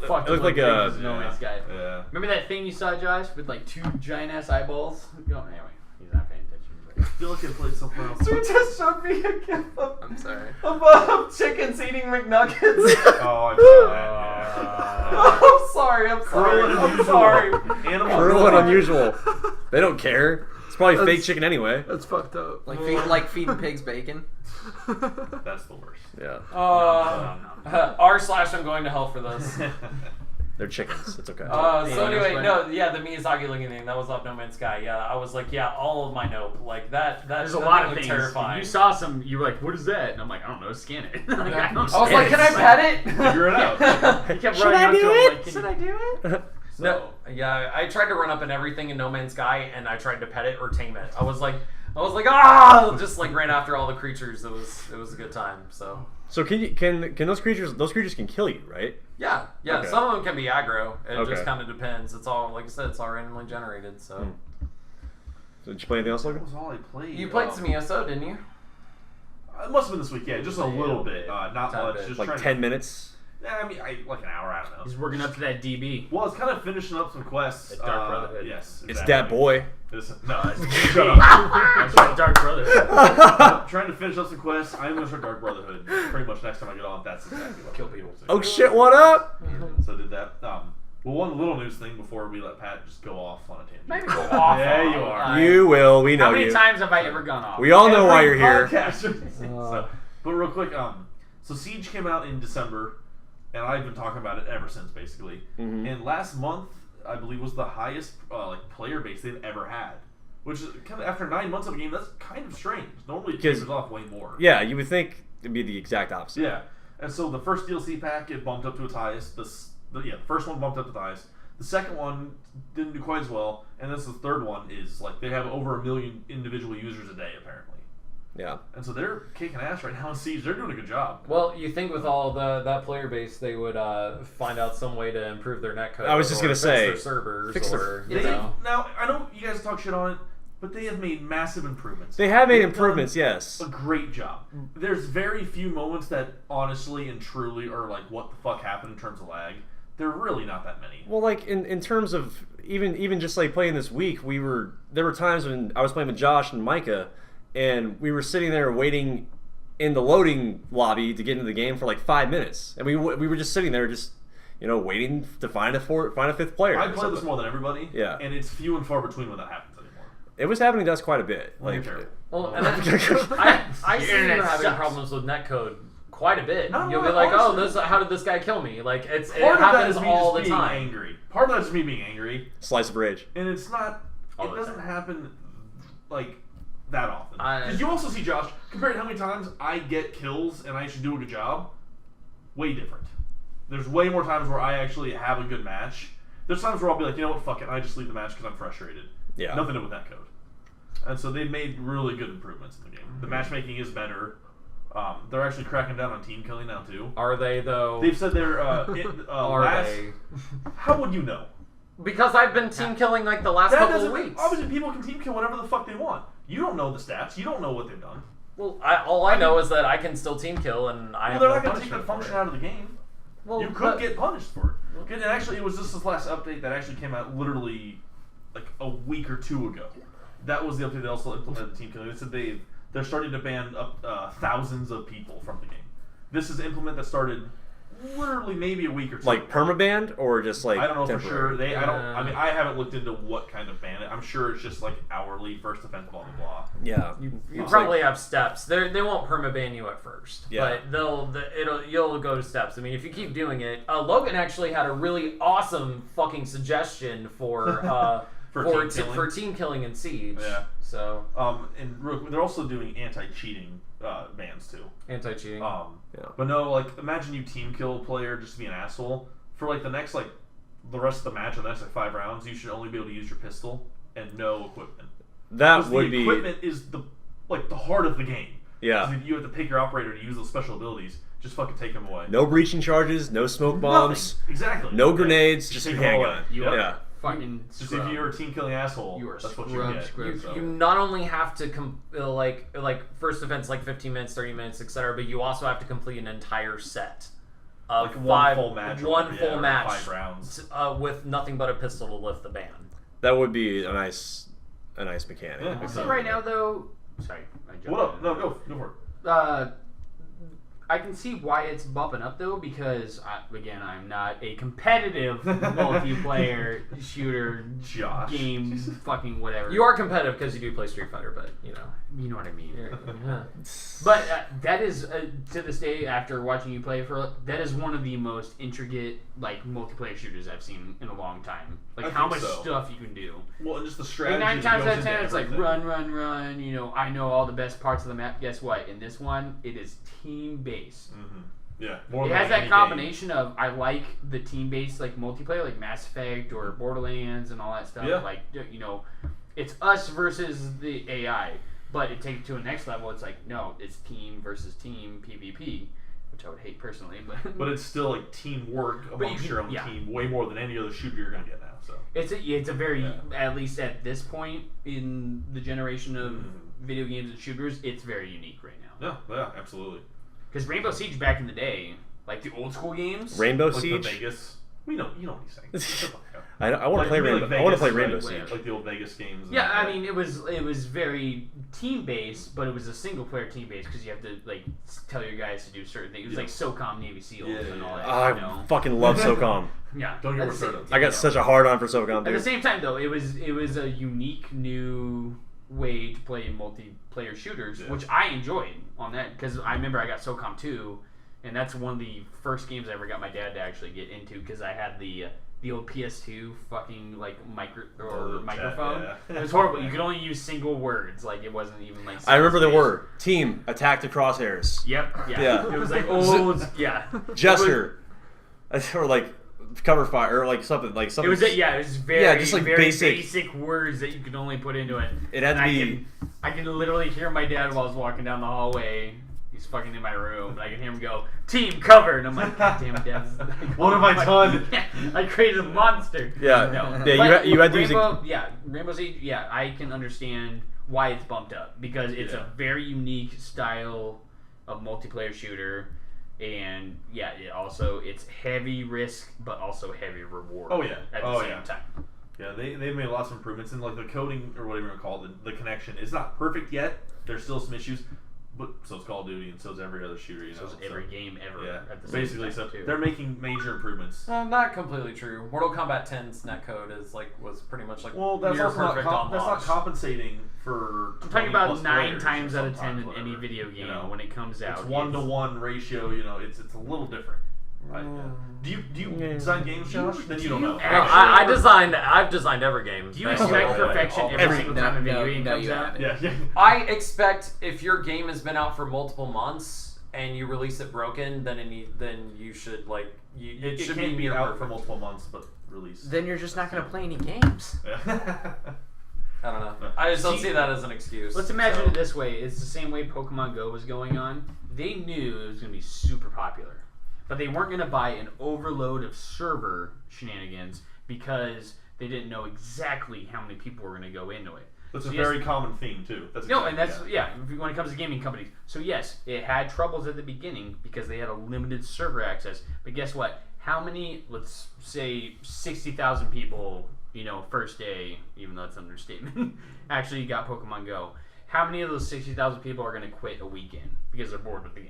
Fuck, It looked like a... No Man's Sky. Yeah. Remember that thing you saw, Josh, with like 2 giant ass eyeballs? Anyway, he's not paying attention. I feel like I played something else. You just showed me a gif I'm sorry. of chickens eating McNuggets. Oh, I played that. I'm sorry. I'm Cruel and sorry. I'm unusual. sorry. Animal Cruel and cruelty. unusual. They don't care. It's probably fake That's- chicken anyway. That's fucked up. Like feeding pigs bacon. That's the worst. Yeah. R/I'm going to hell for this. They're chickens. It's okay. So anyway, the Miyazaki looking thing, that was off No Man's Sky. Yeah, I was like, yeah, all of my nope. Like that There's that a lot thing of looked things. terrifying. You saw some. You were like, "What is that?" And I'm like, "I don't know. Scan it." Like, Yeah. I don't I was like, scan can I pet it? Figure it out. He kept Should running I up to do him it? like, Should I do it? So, No, yeah, I tried to run up and everything in No Man's Sky, and I tried to pet it or tame it. I was like, just like ran after all the creatures. It was a good time. So can those creatures can kill you, right? yeah, Okay. some of them can be aggro. It Okay. just kind of depends. It's all, like I said, it's all randomly generated. So So did you play anything else, that Logan? was all I played. you played some ESO, didn't you? It must have been this week, yeah, just a little bit, not Tiny much. bit. Just Like trying 10 minutes? Yeah, I mean, like an hour. I don't know. He's working up to that DB. Well, it's kind of finishing up some quests. At Dark Brotherhood. Yes, It's exactly. that boy. No, shut up. That's right, Dark Brother. I'm trying to finish up some quests. I'm going to start Dark Brotherhood pretty much next time I get on. That's exactly what Kill I'm people. doing. Oh shit, what up? So I did that. Well, one little news thing before we let Pat just go off on a tangent. Maybe go off. Yeah, you are. You will, we know How many you. times have I ever gone off? We all know why you're Every here. podcast. So, but real quick, so Siege came out in December, and I've been talking about it ever since, basically. Mhm. And last month, I believe, was the highest player base they've ever had. Which is kind of after 9 months of a game, that's kind of strange. Normally, it tapers off way more. Yeah, you would think it'd be the exact opposite. Yeah, and so the first DLC pack, it bumped up to its highest. The first one bumped up to the highest. The second one didn't do quite as well, and this the third one is like they have over 1 million individual users a day apparently. Yeah. And so they're kicking ass right now in Siege. They're doing a good job. Well, you think with all that player base, they would find out some way to improve their netcode. I was just or gonna fix say, their servers, fix their- or They, you know. now I know you guys talk shit on it, but they have made massive improvements. They have made They've improvements, done yes. a great job. There's very few moments that honestly and truly are like, what the fuck happened in terms of lag. There are really not that many. Well, like in terms of even just like playing this week, there were times when I was playing with Josh and Micah, and we were sitting there waiting in the loading lobby to get into the game for like 5 minutes, and we were just sitting there just waiting to find a fifth player. I or play this something. more than everybody. Yeah. And it's few and far between when that happens anymore. It was happening to us quite a bit. Well, Like, you're terrible. Well, and I see you internet having sucks. problems with netcode quite a bit. No, You'll no, be like, oh, honestly. how did this guy kill me? Like it Part of that happens is me all just the being time. angry. Part of that is me being angry, slice of rage. and it's not. All It the doesn't time. happen like that often. I- Because you also see Josh compared to how many times I get kills and I should do a good job. Way different. There's way more times where I actually have a good match. There's times where I'll be like, you know what, fuck it, I just leave the match because I'm frustrated. Yeah. Nothing to do with that code. And so they've made really good improvements in the game. The matchmaking is better. They're actually cracking down on team killing now too. Are they though? They've said they're Are last. they? How would you know? Because I've been team killing like the last That couple of doesn't. weeks. Obviously, people can team kill whatever the fuck they want. You don't know the stats. You don't know what they've done. Well, all I know is that I can still team kill, and I Well, have they're no not going to take the punishment for function it. out of the game. Well, You could but- get punished for it. And actually, it was just this last update that actually came out literally like a week or two ago. That was the update that also implemented team killing. They said they're starting to ban up thousands of people from the game. This is an implement that started literally maybe a week or two. Like ago. permabanned or just like I don't know temporary? for sure. I mean, I haven't looked into what kind of ban it. I'm sure it's just like hourly, first offense, blah blah blah. Yeah. You It's probably like- have steps. They won't permaban you at first, Yeah. but you'll go to steps. I mean, if you keep doing it, Logan actually had a really awesome fucking suggestion for For team killing in Siege. Yeah. So And they're also doing anti-cheating bans too. anti-cheating. Yeah. But no, like imagine you team kill a player just to be an asshole for like the next the rest of the match or the next 5 rounds. You should only be able to use your pistol and no equipment. That Because would the be equipment is the heart of the game. yeah. 'Cause if you have to pick your operator to use those special abilities. Just fucking take them away. No breaching charges, no smoke bombs, Nothing. Exactly. no grenades, Just just your take them all handgun. away. Yep. Yeah. fucking Just scrub. if you're a team killing asshole, You are that's what you scrub, get. scrub, You, So- you not only have to like first defense like 15 minutes, 30 minutes, etc., but you also have to complete an entire set of Like one five, full match, one or, full or match 5 rounds. with nothing but a pistol to lift the ban. That would be a nice mechanic. Yeah. I'll say right now though. Sorry, I jumped What up? in. No, go for it. I can see why it's bumping up though, because again, I'm not a competitive multiplayer shooter Josh. game, fucking whatever. You are competitive because you do play Street Fighter, but you know. you know what I mean. Yeah. But that is to this day, after watching you play that is one of the most intricate like multiplayer shooters I've seen in a long time. Like I how think much so. stuff you can do. Well, and just the Like strategy. 9 that times goes out of 10, into it's like everything. run. You know, I know all the best parts of the map. Guess what? In this one, it is team based. Mhm. Yeah. More It than has any that game. combination of I like the team based like multiplayer, like Mass Effect or Borderlands and all that stuff. Yeah. Like you know, it's us versus the AI, but it takes it to a next level. It's like no, it's team versus team PvP, which I would hate personally, but But it's still like teamwork amongst your own yeah. team, way more than any other shooter you're gonna get now. So. it's a very Yeah. at least at this point in the generation of Mhm. video games and shooters, it's very unique right now. Yeah, absolutely. Because Rainbow Siege back in the day, like the old school games, Rainbow Like Siege. the Vegas. You know what he's saying. Shut the fuck up. I want to play you mean Rainbow. I want to play Vegas, Rainbow right? Siege. Like the old Vegas games. and- yeah, I mean it was very team based, but it was a single player team based because you have to like tell your guys to do certain things. It was like SOCOM Navy SEALs Yeah, and all yeah. that. Oh, you know? I fucking love SOCOM. Yeah, Don't get At me the same- started. I got such a hard on for SOCOM, At the dude. same time, though, it was a unique new way to play multiplayer shooters, Yeah. which I enjoyed on that because I remember I got SOCOM 2, and that's one of the first games I ever got my dad to actually get into because I had the old PS2 fucking like The microphone. chat, yeah. It was horrible. You could only use single words, like it wasn't even like. I remember the single word team attack the crosshairs. Yep. Yeah. Yeah. It was like old. Yeah. Gesture, or like cover fire, or like something like It something. was it was very Yeah, just like very basic- words that you could only put into it. It had to And be. I can literally hear my dad while I was walking down the hallway. He's fucking in my room, and I can hear him go, "Team cover," and I'm like, "God damn it, Dad! What have I done?" Yeah, I created a monster. Yeah. no. Yeah, But you had to use Rainbow. Yeah, Rainbow Siege. Yeah, I can understand why it's bumped up because it's Yeah. a very unique style of multiplayer shooter. And yeah, it's heavy risk, but also heavy reward. Oh, yeah. at the Oh, same yeah. time. Yeah, they've made lots of improvements, and like the coding or whatever you want to call it, the connection is not perfect yet. There's still some issues, but so's Call of Duty, and so's every other shooter. You know, So it's every game ever. yeah, At the same basically. time, So too. they're making major improvements. Not completely true. Mortal Kombat 10's netcode was pretty much like Well, that's near also not perfect on that's not launch. compensating for. I'm talking 20 about plus 9 players times or out of 10 sometimes, in any whatever, video game you know. when it comes out. It's 1-to-1 ratio. You know, it's a little different. Right, yeah. Do you design games, Josh? Then you don't know. No, actually- I've designed every game. Do you Thanks. expect Oh, perfection wait. every single time a video game no, comes you out? haven't. Yeah. I expect if your game has been out for multiple months and you release it broken, then you should like it It should can't be be near out perfect. for multiple months, but released. Then you're just not going to play any games. I don't know. I just don't see that as an excuse. Let's imagine So- it this way. It's the same way Pokemon Go was going on. They knew it was going to be super popular. But they weren't going to buy an overload of server shenanigans because they didn't know exactly how many people were going to go into it. That's So a yes- very common theme too. That's No, exactly- and that's when it comes to gaming companies. So yes, it had troubles at the beginning because they had a limited server access. But guess what? How many, let's say 60,000 people, first day, even though it's an understatement, actually got Pokemon Go. How many of those 60,000 people are going to quit a weekend because they're bored with the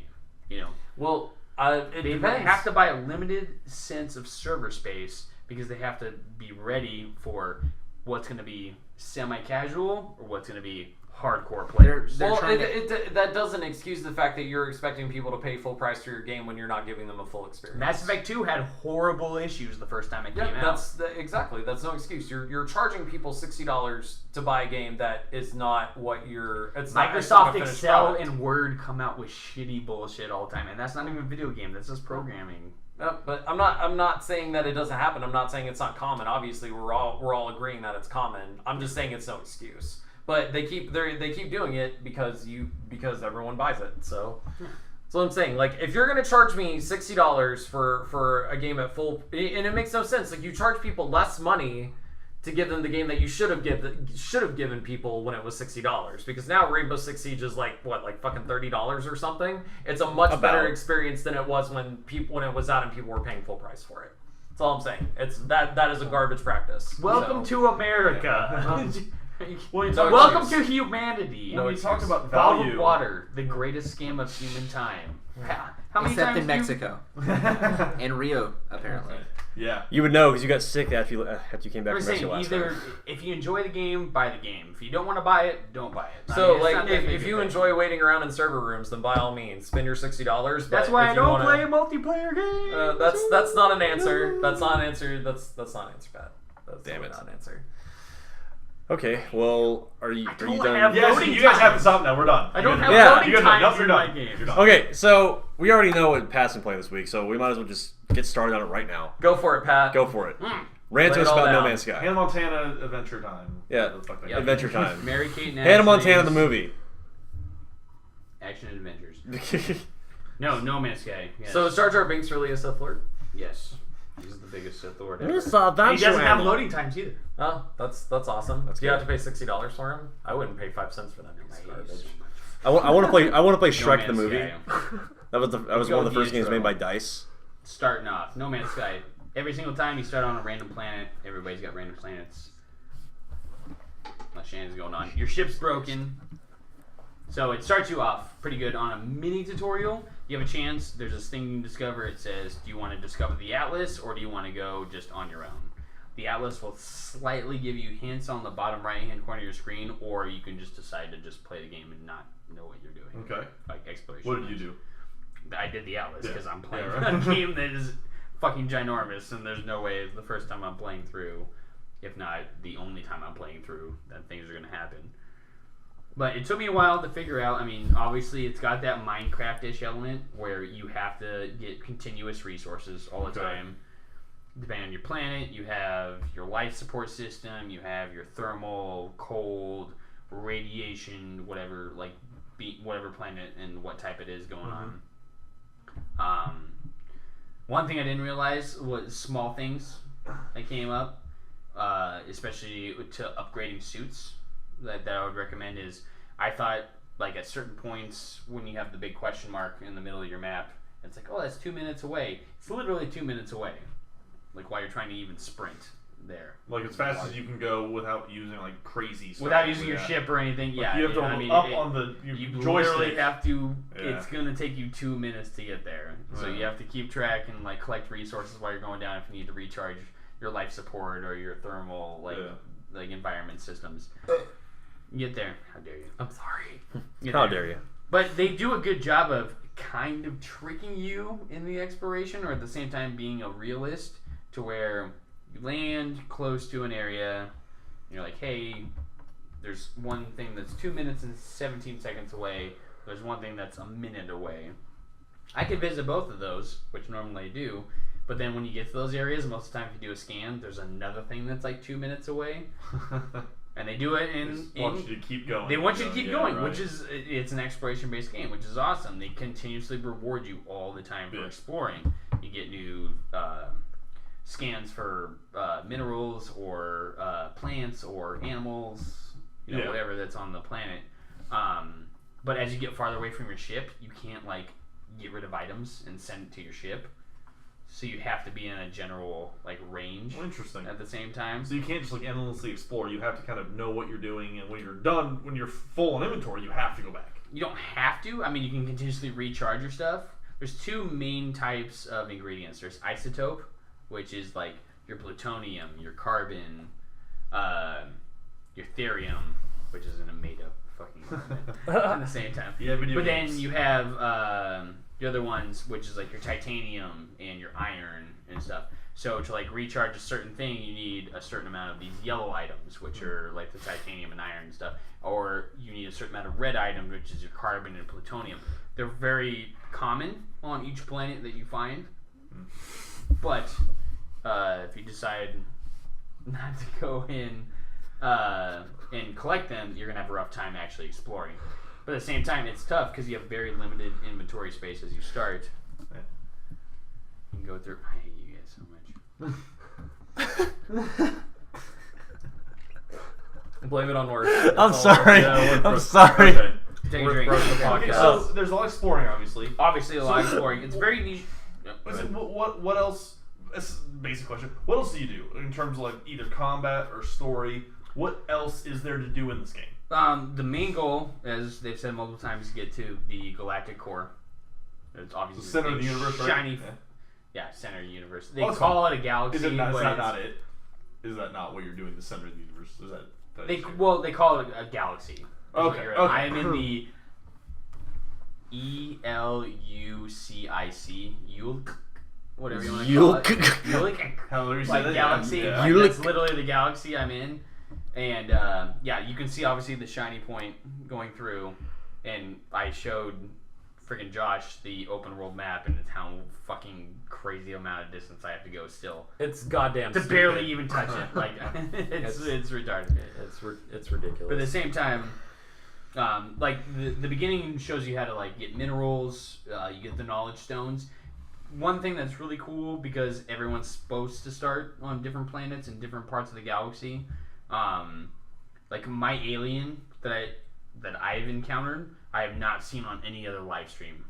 game? Well, it They depends. have to buy a limited sense of server space because they have to be ready for what's going to be semi-casual or what's going to be hardcore players. They're Well, trying to- that doesn't excuse the fact that you're expecting people to pay full price for your game when you're not giving them a full experience. Mass Effect 2 had horrible issues the first time it came out. Exactly. That's no excuse. You're charging people $60 to buy a game that is not what you're. It's not a Microsoft finished Excel product. and Word come out with shitty bullshit all the time, and that's not even a video game. That's just programming. No, but I'm not saying that it doesn't happen. I'm not saying it's not common. Obviously, we're all agreeing that it's common. I'm just saying it's no excuse. But they keep doing it because everyone buys it. So that's what I'm saying. Like, if you're gonna charge me $60 for a game at full, and it makes no sense. Like, you charge people less money to give them the game that you should have given people when it was $60. Because now Rainbow Six Siege is like fucking $30 or something. It's a much better experience than it was when it was out and people were paying full price for it. That's all I'm saying. It's that is a garbage practice. Welcome to America. Welcome to humanity. When we talk about Bottled value, water, the greatest scam of human time. How many Except times in Mexico. And Rio, apparently. yeah. You would know because you got sick after you came back I'm from saying Mexico last either time. if you enjoy the game, buy the game. If you don't want to buy it, don't buy it. So, it's not that big if a you thing. enjoy waiting around in server rooms, then by all means, spend your $60. That's but why if I you don't wanna- play multiplayer games. That's not an answer. That's not an answer. That's not an answer, Pat. That's Damn totally it. not an answer. Okay, well, are you don't done? have- Yeah, so Loading you guys have to times. stop now. We're done. I don't have Yeah. loading You guys are done. times You're in my done. game. You're done. Okay, so we already know what Pat's been playing this week, so we might as well just get started on it right now. Go for it, Pat. Go for it. Mm. Rant to Lay us it all about No down. Man's Sky. Hannah Montana Adventure Time. Yeah. Whatever the fuck that Yep. is. Adventure Time. Mary Kate and Hannah Montana the Ashley's movie. Action Adventures. No Man's Sky. Yes. So is Jar Jar Binks really a Sith Lord? yes, he's the biggest Sith Lord ever. It's And he Adventure doesn't have Time. loading times either. Oh, that's awesome. That's Do you good. have to pay $60 for him? I wouldn't pay 5 cents for that piece of garbage. I want to play. I want to play No Shrek the Man's movie. Sky. That was one of the first games made by Dice. Starting off, No Man's Sky. Every single time you start on a random planet, everybody's got random planets. Unless Shannon's going on. Your ship's broken. So it starts you off pretty good on a mini tutorial. You have a chance. There's this thing you can discover. It says, do you want to discover the Atlas or do you want to go just on your own? The Atlas will slightly give you hints on the bottom right-hand corner of your screen, or you can just decide to just play the game and not know what you're doing. Okay. Like exploration. What did you do? I did the Atlas because I'm playing Yeah, right. a game that is fucking ginormous, and there's no way the first time I'm playing through, if not the only time I'm playing through, that things are going to happen. But it took me a while to figure out. I mean, obviously, it's got that Minecraft-ish element where you have to get continuous resources all the Okay. time. Depending on your planet, you have your life support system, you have your thermal, cold, radiation, whatever, like whatever planet and what type it is going on. One thing I didn't realize was small things that came up, especially to upgrading suits. That I would recommend is, I thought like at certain points when you have the big question mark in the middle of your map, it's like, oh, that's 2 minutes away. It's literally 2 minutes away. Like while you're trying to even sprint there. Like as fast as you can go without using like crazy stuff. Without using your Yeah. ship or anything, Like, yeah. you have to I mean, up it- on the you joystick. literally have to. Yeah. It's gonna take you 2 minutes to get there, so Yeah. you have to keep track and like collect resources while you're going down if you need to recharge your life support or your thermal like environment systems. Get there. How dare you? I'm sorry. Get How there. dare you? But they do a good job of kind of tricking you in the exploration, or at the same time being a realist, to where you land close to an area, and you're like, hey, there's one thing that's 2 minutes and 17 seconds away. There's one thing that's a minute away. I could visit both of those, which normally I do. But then when you get to those areas, most of the time if you do a scan, there's another thing that's like 2 minutes away. And they do it They just want you to keep going. they want you to keep Yeah, going, right. which is, it's an exploration based game, which is awesome. They continuously reward you all the time for Yeah. exploring. You get new scans for minerals or plants or animals, Yeah. whatever that's on the planet. But as you get farther away from your ship, you can't like get rid of items and send it to your ship. So you have to be in a general like range Well, interesting. at the same time. So you can't just like endlessly explore. You have to kind of know what you're doing, and when you're done, when you're full on inventory, you have to go back. You don't have to. I mean, you can continuously recharge your stuff. There's two main types of ingredients. There's isotope, which is like your plutonium, your carbon, your therium, which is an made up fucking element at the same time. Yeah, video But games. then you have the other ones, which is like your titanium and your iron and stuff. So to like recharge a certain thing, you need a certain amount of these yellow items, which are like the titanium and iron and stuff. Or you need a certain amount of red items, which is your carbon and plutonium. They're very common on each planet that you find. But if you decide not to go in and collect them, you're gonna have a rough time actually exploring. But at the same time, it's tough because you have very limited inventory space as you start. Yeah. You can go through. I hate you guys so much. Blame it on work. I'm sorry. I'm sorry. Okay. Take a We're drink. broke the Okay. Okay, podcast. so there's a lot of exploring, obviously. Obviously, a lot of exploring. It's very niche. What else? This is a basic question. What else do you do in terms of like either combat or story? What else is there to do in this game? The main goal, as they've said multiple times, is to get to the galactic core. It's obviously The center of the big, universe, right? shiny, Yeah. center of the universe. They Oh, call it a galaxy. Is it not? Is but that it's- not it? Is that not what you're doing? The center of the universe? Is that? They call it a galaxy. That's what Okay, you're- okay. I am in the ELUCIC. Yulk, whatever you want to call it. Yulk. How do you say Like that? galaxy. Yeah. Like, Yulk. that's literally the galaxy I'm in. And yeah, you can see obviously the shiny point going through. And I showed freaking Josh the open world map, and it's how fucking crazy amount of distance I have to go still It's goddamn to stupid. barely even touch it. Like it's retarded. It's ridiculous. But at the same time, like the beginning shows you how to like get minerals. You get the knowledge stones. One thing that's really cool because everyone's supposed to start on different planets in different parts of the galaxy. Like my alien that I've encountered, I have not seen on any other live stream.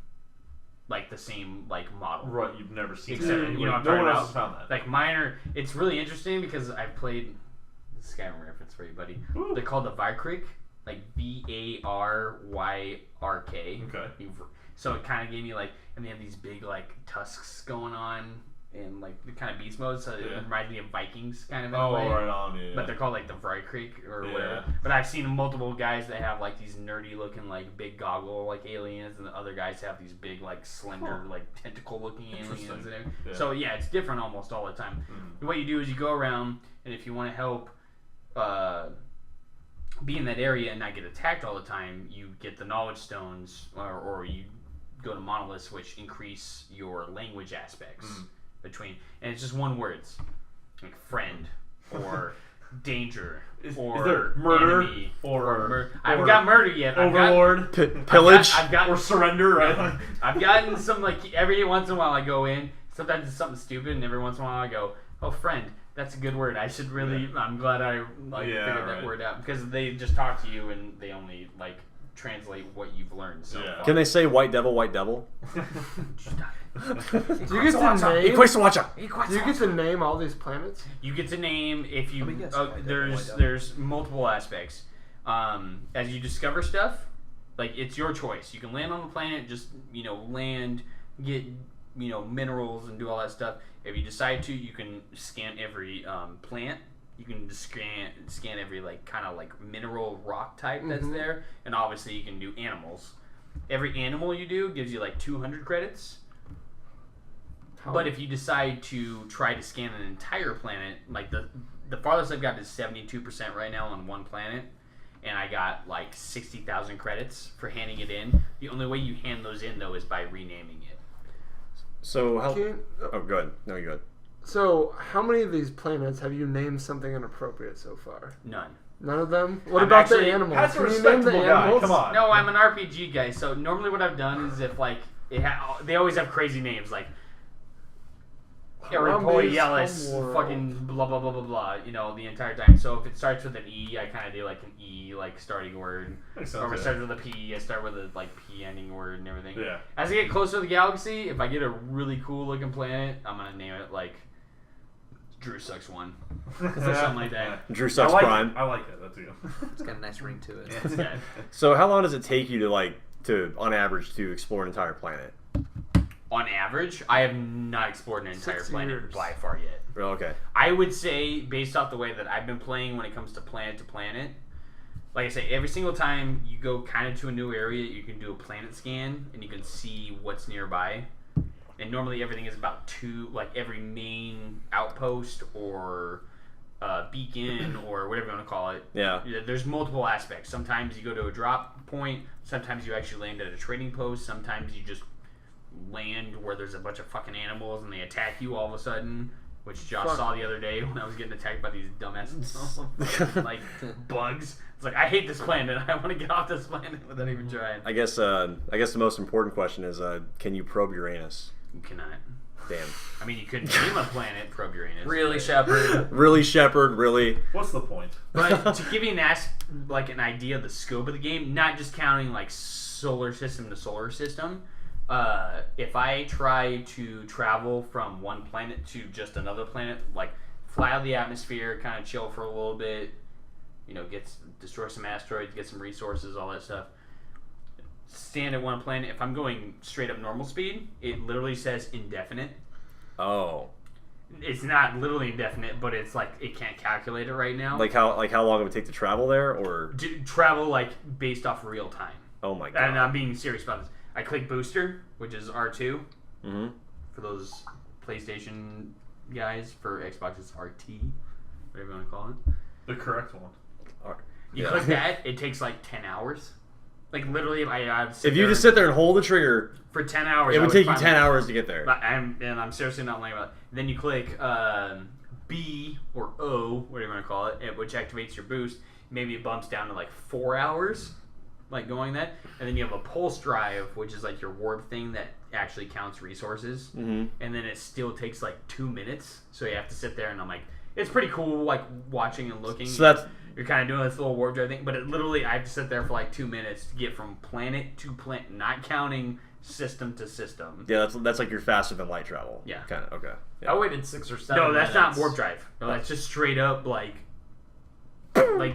Like the same like model. Right, you've never seen Except, that. you know, I'm no one talking else has found that. Like mine are. It's really interesting because I've played Skyrim reference for you, buddy. Ooh. They're called the Varkrik, like Varyrk. Okay. So it kind of gave me like, and they have these big like tusks going on, and like the kind of beast mode. So it Yeah. reminds me of Vikings kind of in a Oh, way. right on. Yeah. But they're called like the Varkrik or Yeah. whatever. But I've seen multiple guys that have like these nerdy looking like big goggle like aliens, and the other guys have these big like slender like tentacle looking aliens. Interesting. And everything. Yeah. So yeah, it's different almost all the time. Mhm. What you do is you go around, and if you want to help be in that area and not get attacked all the time, you get the knowledge stones, or you go to monoliths, which increase your language aspects between, and it's just one words, like friend or danger Is or there murder enemy, or I haven't got murder yet. Overlord Pillage. I've got or surrender? Right? I've gotten some, like, every once in a while I go in, sometimes it's something stupid, and every once in a while I go, oh, friend, that's a good word. I should really, I'm glad I, like, Yeah, figured that right. word out, because they just talk to you, and they only, like, translate what you've learned so Yeah. far. Can they say white devil, white devil? Do you get to name? Iquasawacha. Do you get to name all these planets? You get to name if you. Let me guess. Oh, White devil, there's white devil. there's multiple aspects. As you discover stuff, like it's your choice. You can land on the planet, just land, get minerals and do all that stuff. If you decide to, you can scan every plant. You can just scan every like kind of like mineral rock type that's there, and obviously you can do animals. Every animal you do gives you like 200 credits. But if you decide to try to scan an entire planet, like the farthest I've got is 72% right now on one planet, and I got like 60,000 credits for handing it in. The only way you hand those in though is by renaming it. So how? Can- Oh, go ahead. No, you go ahead. So, how many of these planets have you named something inappropriate so far? None. None of them? What I'm about actually- the animals? That's a Can you name the respectable guy. animals? Come on. No, I'm an RPG guy, so normally what I've done is if like they always have crazy names like Harambe's Yellis, Homeworld. fucking blah blah blah blah blah, the entire time. So if it starts with an E, I kind of do like an E like starting word. Makes Or if it sense, starts with a P, I start with a like P ending word and everything. Yeah. As I get closer to the galaxy, if I get a really cool looking planet, I'm gonna name it like Drew Sucks 1. Or something like that. Drew Sucks I like Prime. It. I like that. That's good. It's got a nice ring to it. Yeah. So how long does it take you to on average to explore an entire planet? On average, I have not explored an entire 6 planet years. by far yet. Oh, okay. I would say, based off the way that I've been playing when it comes to planet, like I say, every single time you go kind of to a new area, you can do a planet scan and you can see what's nearby. And normally everything is about every main outpost or beacon or whatever you want to call it. Yeah. There's multiple aspects. Sometimes you go to a drop point. Sometimes you actually land at a trading post. Sometimes you just land where there's a bunch of fucking animals and they attack you all of a sudden, which Josh Fuck. saw the other day when I was getting attacked by these dumbass like bugs. It's like, I hate this planet. I want to get off this planet without even trying. I guess the most important question is, can you probe Uranus? You cannot. Damn. I mean, you couldn't name a planet probe Uranus. Really, but- Shepard? Really, Shepard? Really? What's the point? But to give you an idea of the scope of the game, not just counting like solar system to solar system, if I try to travel from one planet to just another planet, like fly out of the atmosphere, kind of chill for a little bit, destroy some asteroids, get some resources, all that stuff. Stand at one planet. If I'm going straight up normal speed, it literally says indefinite. Oh. It's not literally indefinite, but it's like it can't calculate it right now. Like how long it would take to travel there, or Travel like based off real time. oh my god. And I'm being serious about this. I click booster, which is R2 Mm-hmm. for those PlayStation guys. For Xbox, it's RT, whatever you want to call it. The correct one. You Yeah. click that, it takes like 10 hours. Like literally, If you just sit there and hold the trigger, for 10 hours, it I would take you finally- 10 hours to get there. I'm seriously not lying about it. Then you click B or O, whatever you want to call it, which activates your boost. Maybe it bumps down to like 4 hours, like going that. And then you have a pulse drive, which is like your warp thing that actually counts resources. Mm-hmm. And then it still takes like 2 minutes. So you have to sit there and I'm like, it's pretty cool, like watching and looking. So that's You're kind of doing this little warp drive thing, but it literally, I have to sit there for like 2 minutes to get from planet to planet, not counting system to system. yeah, that's like your faster than light travel. Yeah. Kind of okay. Yeah. I waited 6 or 7 No, that's minutes. not warp drive. No, that's just straight up like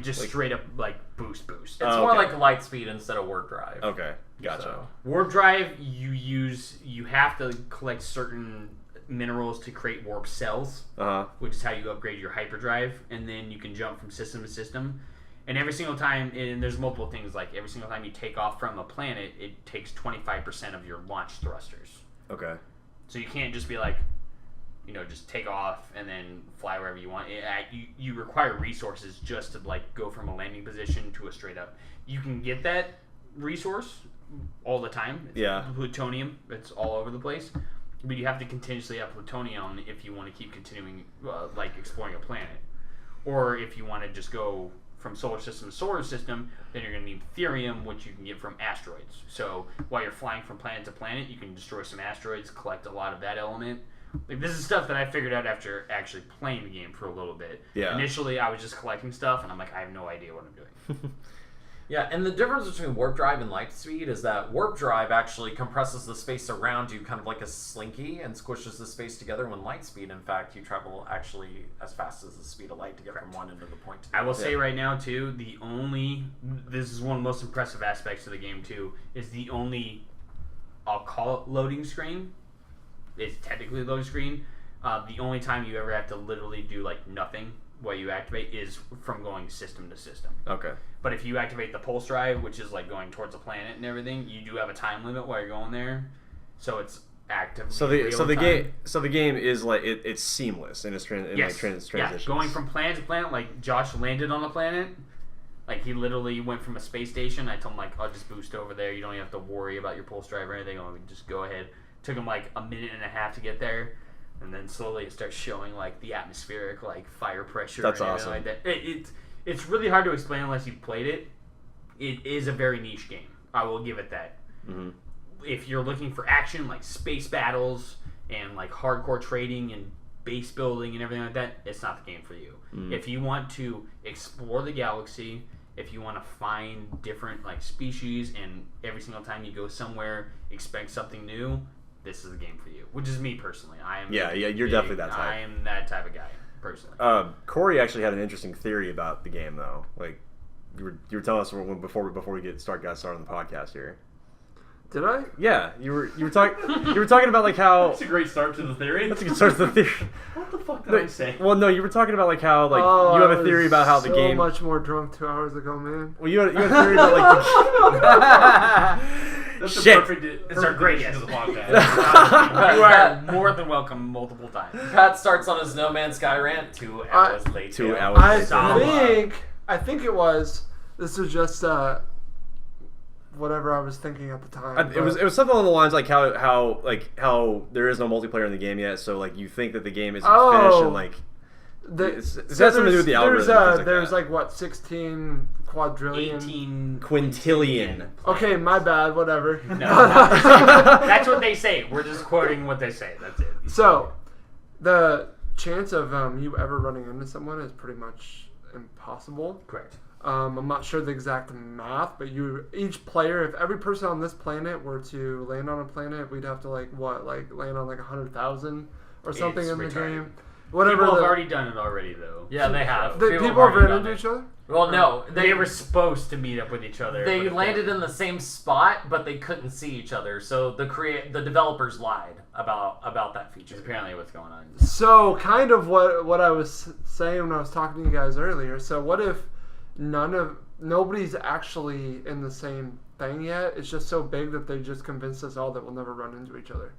just straight up like boost. It's Oh, more okay. like light speed instead of warp drive. Okay, gotcha. So- Warp drive, you have to collect certain minerals to create warp cells, which is how you upgrade your hyperdrive, and then you can jump from system to system. And every single time, and there's multiple things, like every single time you take off from a planet, it takes 25% of your launch thrusters. Okay. So you can't just be like, just take off and then fly wherever you want. You require resources just to like go from a landing position to a straight up. You can get that resource all the time. It's Yeah. plutonium. It's all over the place. But you have to continuously have plutonium if you want to keep continuing like exploring a planet. Or if you want to just go from solar system to solar system, then you're going to need therium, which you can get from asteroids. So while you're flying from planet to planet, you can destroy some asteroids, collect a lot of that element. Like, this is stuff that I figured out after actually playing the game for a little bit. Yeah. Initially, I was just collecting stuff, and I'm like, I have no idea what I'm doing. Yeah, and the difference between warp drive and light speed is that warp drive actually compresses the space around you kind of like a slinky and squishes the space together, when light speed, in fact, you travel actually as fast as the speed of light to get from one end of the point to the I will other. say right now, too, this is one of the most impressive aspects of the game, too, is the only, I'll call it loading screen. It's technically a loading screen. The only time you ever have to literally do, like, nothing while you activate is from going system to system. Okay. But if you activate the pulse drive, which is, like, going towards a planet and everything, you do have a time limit while you're going there. So it's active. So the game is like it's seamless in its transitions. Yeah, going from planet to planet, like Josh landed on a planet. Like, he literally went from a space station. I told him, like, I'll just boost over there. You don't even have to worry about your pulse drive or anything. I'll just go ahead. Took him like a minute and a half to get there. And then slowly it starts showing like the atmospheric like fire pressure. That's and everything awesome. like that. It's really hard to explain unless you've played it. It is a very niche game. I will give it that. Mm-hmm. If you're looking for action like space battles and like hardcore trading and base building and everything like that, it's not the game for you. Mm-hmm. If you want to explore the galaxy, if you want to find different like species, and every single time you go somewhere expect something new, this is the game for you. Which is me personally. I am. Yeah, you're definitely that type. I am that type of guy personally. Corey actually had an interesting theory about the game, though. Like you were telling us before we got started on the podcast here. Did I? Yeah, you were talking about like how That's a great start to the theory. that's a good start to the theory. What the fuck did I say? Well, no, you were talking about like how like Oh, you have I a theory was about how the so game. much more drunk 2 hours ago, man. Well, you had a theory about like That's Shit. a perfect. It's our great addition to the guest. podcast. You are more than welcome multiple times. Pat starts on his No Man's Sky rant 2 hours late. 2 too. hours. I think it was. This was just whatever I was thinking at the time. it was something along the lines like how there is no multiplayer in the game yet, so like you think that the game isn't finished and like it's has something to do with the algorithm and things like there's that. like what 16 quadrillion. 18 Quintillion. Okay, my bad. Whatever. No, that's what they say. We're just quoting what they say. That's it. So, the chance of you ever running into someone is pretty much impossible. Correct. I'm not sure the exact math, but each player, if every person on this planet were to land on a planet, we'd have to land on 100,000 or something It's in the retarded. game. Whatever. People have already done it already, though. Yeah, they have. People have already ran done into it. each other. Well, no, They were supposed to meet up with each other. They but landed in the same spot, but they couldn't see each other. So the developers lied about that feature. Which is apparently what's going on. So, kind of what I was saying when I was talking to you guys earlier. So, what if nobody's actually in the same thing yet? It's just so big that they just convinced us all that we'll never run into each other.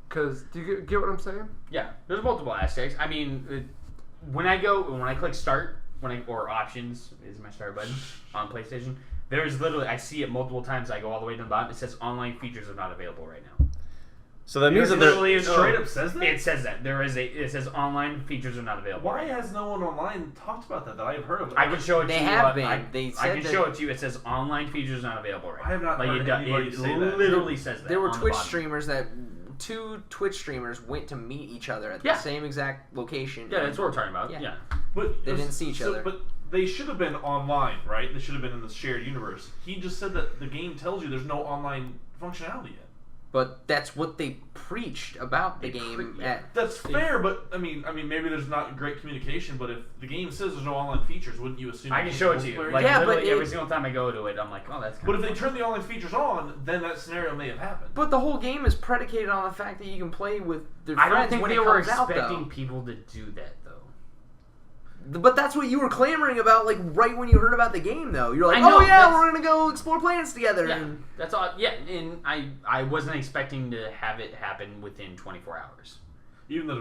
Because, do you get what I'm saying? Yeah, there's multiple aspects. I mean, when I click start, or options is my start button on PlayStation, there's literally, I see it multiple times. I go all the way to the bottom. It says online features are not available right now. So that means that literally It straight up says that? It says that it says online features are not available. Why has no one online talked about that I've heard of? I can show it They to you. have been. I They can said that- show it to you. It says online features not available right now. I have not heard anybody say that. literally says that. There were on the Twitch bottom. streamers that 2 Twitch streamers went to meet each other at the Yeah. same exact location. Yeah, that's what we're talking about. Yeah. Yeah. But They didn't see each other. But they should have been online, right? They should have been in the shared universe. He just said that the game tells you there's no online functionality yet. But that's what they preached about the game. That's fair, but I mean, maybe there's not great communication. But if the game says there's no online features, wouldn't you assume? I can show it to you. multiplayer? Like Yeah, but literally every it- single time I go to it, I'm like, oh, that's. But if they turn the online features on, then that scenario may have happened. But the whole game is predicated on the fact that you can play with their I friends don't think when they it were comes out, expecting though. people to do that though. But that's what you were clamoring about, like right when you heard about the game, though. You're like, I know, "Oh yeah, that's- we're gonna go explore planets together." Yeah, And that's all. Yeah, and I wasn't expecting to have it happen within 24 hours. Even the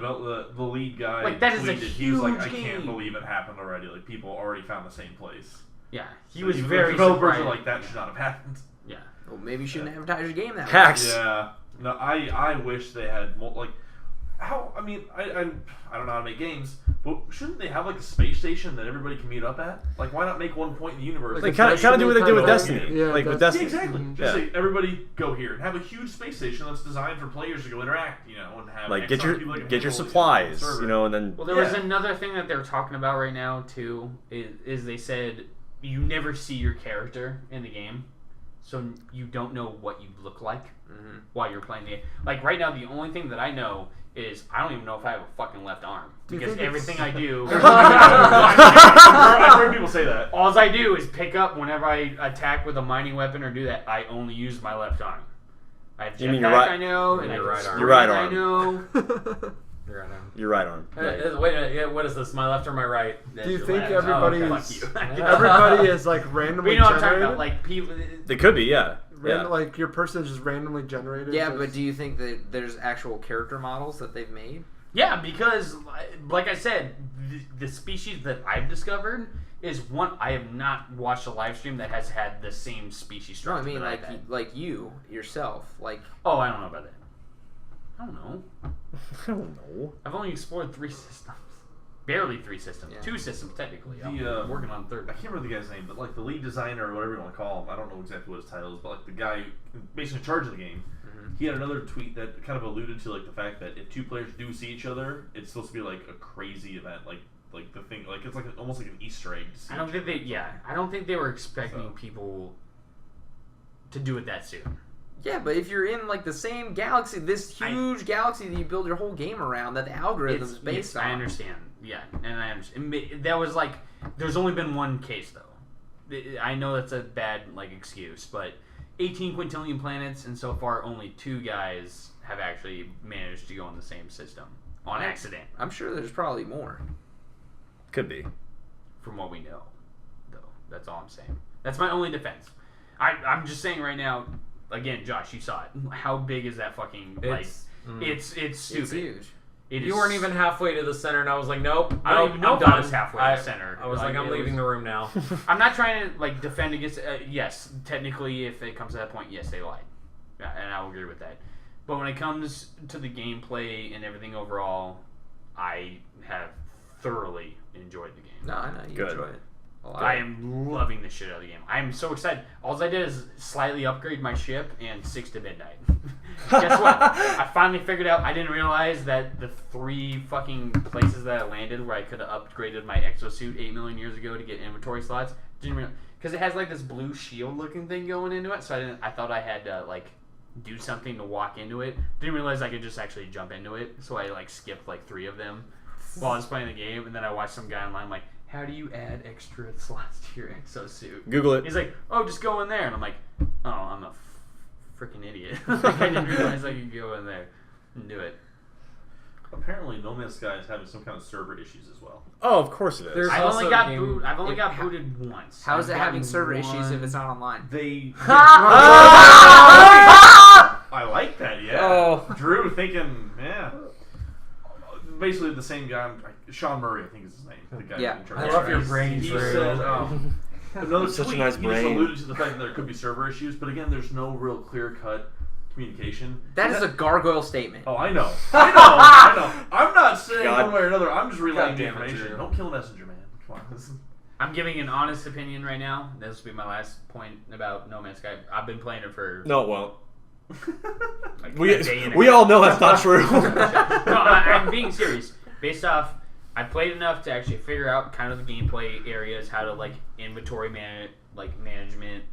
lead guy, Like, that is a tweeted, he was like, "I huge can't game." believe it happened already. Like people already found the same place." Yeah, he So was even very the developers surprised. are like, "That should not have happened." Yeah, well, maybe you shouldn't advertise your game that way. hacks. Yeah. No, I wish they had like how. I mean, I don't know how to make games, but shouldn't they have like a space station that everybody can meet up at? Like, why not make one point in the universe? Like a kind of do what they do with Destiny Destiny. kind of- Like with Yeah, Yeah, Destiny. exactly. Mhm. Just Yeah. say everybody go here and have a huge space station that's designed for players to go interact, and have Like X get amount of people that your can get your handle the supplies, server. and then well, there was Yeah. another thing that they're talking about right now too. Is they said you never see your character in the game, so you don't know what you look like while you're playing the game. Like right now, the only thing that I know is I don't even know if I have a fucking left arm Do you because think it's- everything I do. I've heard people say that. All I do is pick up whenever I attack with a mining weapon or do that. I only use my left arm. I have You mean jetpack, your right- I know, and your I right can arm. Your right sprint, I arm. know. You're right on. you're right on. Wait a minute. Yeah, what is this? My left or my right? Do you Your think left. everybody Oh, is fuck you. everybody is like randomly We know what I'm talking generated? about. Like people. They could be, yeah. Like your person is just randomly generated. Yeah, just- but do you think that there's actual character models that they've made? Yeah, because like I said, the species that I've discovered is one. I have not watched a live stream that has had the same species No, I structure. mean that I've had. like you yourself, like Oh, I don't know about that. I don't know. I don't know. I've only explored 3 systems. Barely 3 systems. Yeah. 2 systems technically. The, I'm working on I 3rd. can't remember the guy's name, but like the lead designer or whatever you want to call him, I don't know exactly what his title is, but like the guy basically in charge of the game, he had another tweet that kind of alluded to like the fact that if 2 players do see each other, it's supposed to be like a crazy event, like the thing, like it's like almost like an Easter egg. To see I don't each think other. they. Yeah, I don't think they were expecting So. people to do it that soon. yeah, but if you're in like the same galaxy, this huge galaxy that you build your whole game around, that the algorithm is based yes, on. I understand. Yeah, and I understand. That was like, there's only been one case though. I know that's a bad like excuse, but 18 quintillion planets, and so far only 2 guys have actually managed to go on the same system on Right. accident, I'm sure there's probably more. Could be. from what we know. Though that's all I'm saying. That's my only defense. I'm just saying right now. Again, Josh, you saw it. How big is that fucking like? It's stupid. It's huge. It You is- weren't even halfway to the center, and I was like, nope. I don't nope, even know I'm if I done. was halfway to the center. I was like, I'm it leaving was- the room now. I'm not trying to like defend against. Yes, technically, if it comes to that point, yes, they lied, yeah, and I will agree with that. But when it comes to the gameplay and everything overall, I have thoroughly enjoyed the game. No, I know you Good. enjoy it. I am loving the shit out of the game. I am so excited. All I did is slightly upgrade my ship and 6 to midnight. Guess what? I finally figured out. I didn't realize that the 3 fucking places that I landed where I could have upgraded my exosuit 8 million years ago to get inventory slots. Didn't realize because it has like this blue shield looking thing going into it. So I thought I had to like do something to walk into it. Didn't realize I could just actually jump into it. So I like skipped like 3 of them while I was playing the game, and then I watched some guy online like, how do you add extra slots to your exosuit? Google it. He's like, oh, just go in there. And I'm like, oh, I'm a freaking idiot. Like, I didn't realize I could go in there and do it. Apparently, No Man's Sky is having some kind of server issues as well. Oh, of course it is. There's I've also only a got game- I've only got booted once. How is I've it having gotten server issues if one- it's not online? They. I like that, yeah. Oh. Drew thinking, yeah. Basically, the same guy, Sean Murray, I think is his name. The guy Yeah. in charge I of love it. your brain, He Drew. said, another Such a tweet, nice he brain. just alluded to the fact that there could be server issues, but again, there's no real clear-cut communication. That is a gargoyle statement. Oh, I know. I know. I'm not saying God. one way or another. I'm just relaying God the damn it, information. Drew. Don't kill the messenger, man. Come on. I'm giving an honest opinion right now. This will be my last point about No Man's Sky. I've been playing it for No, it won't. like We a day and a we half. all know that's not true. No, I'm being serious. Based off, I played enough to actually figure out kind of the gameplay areas, how to like inventory management,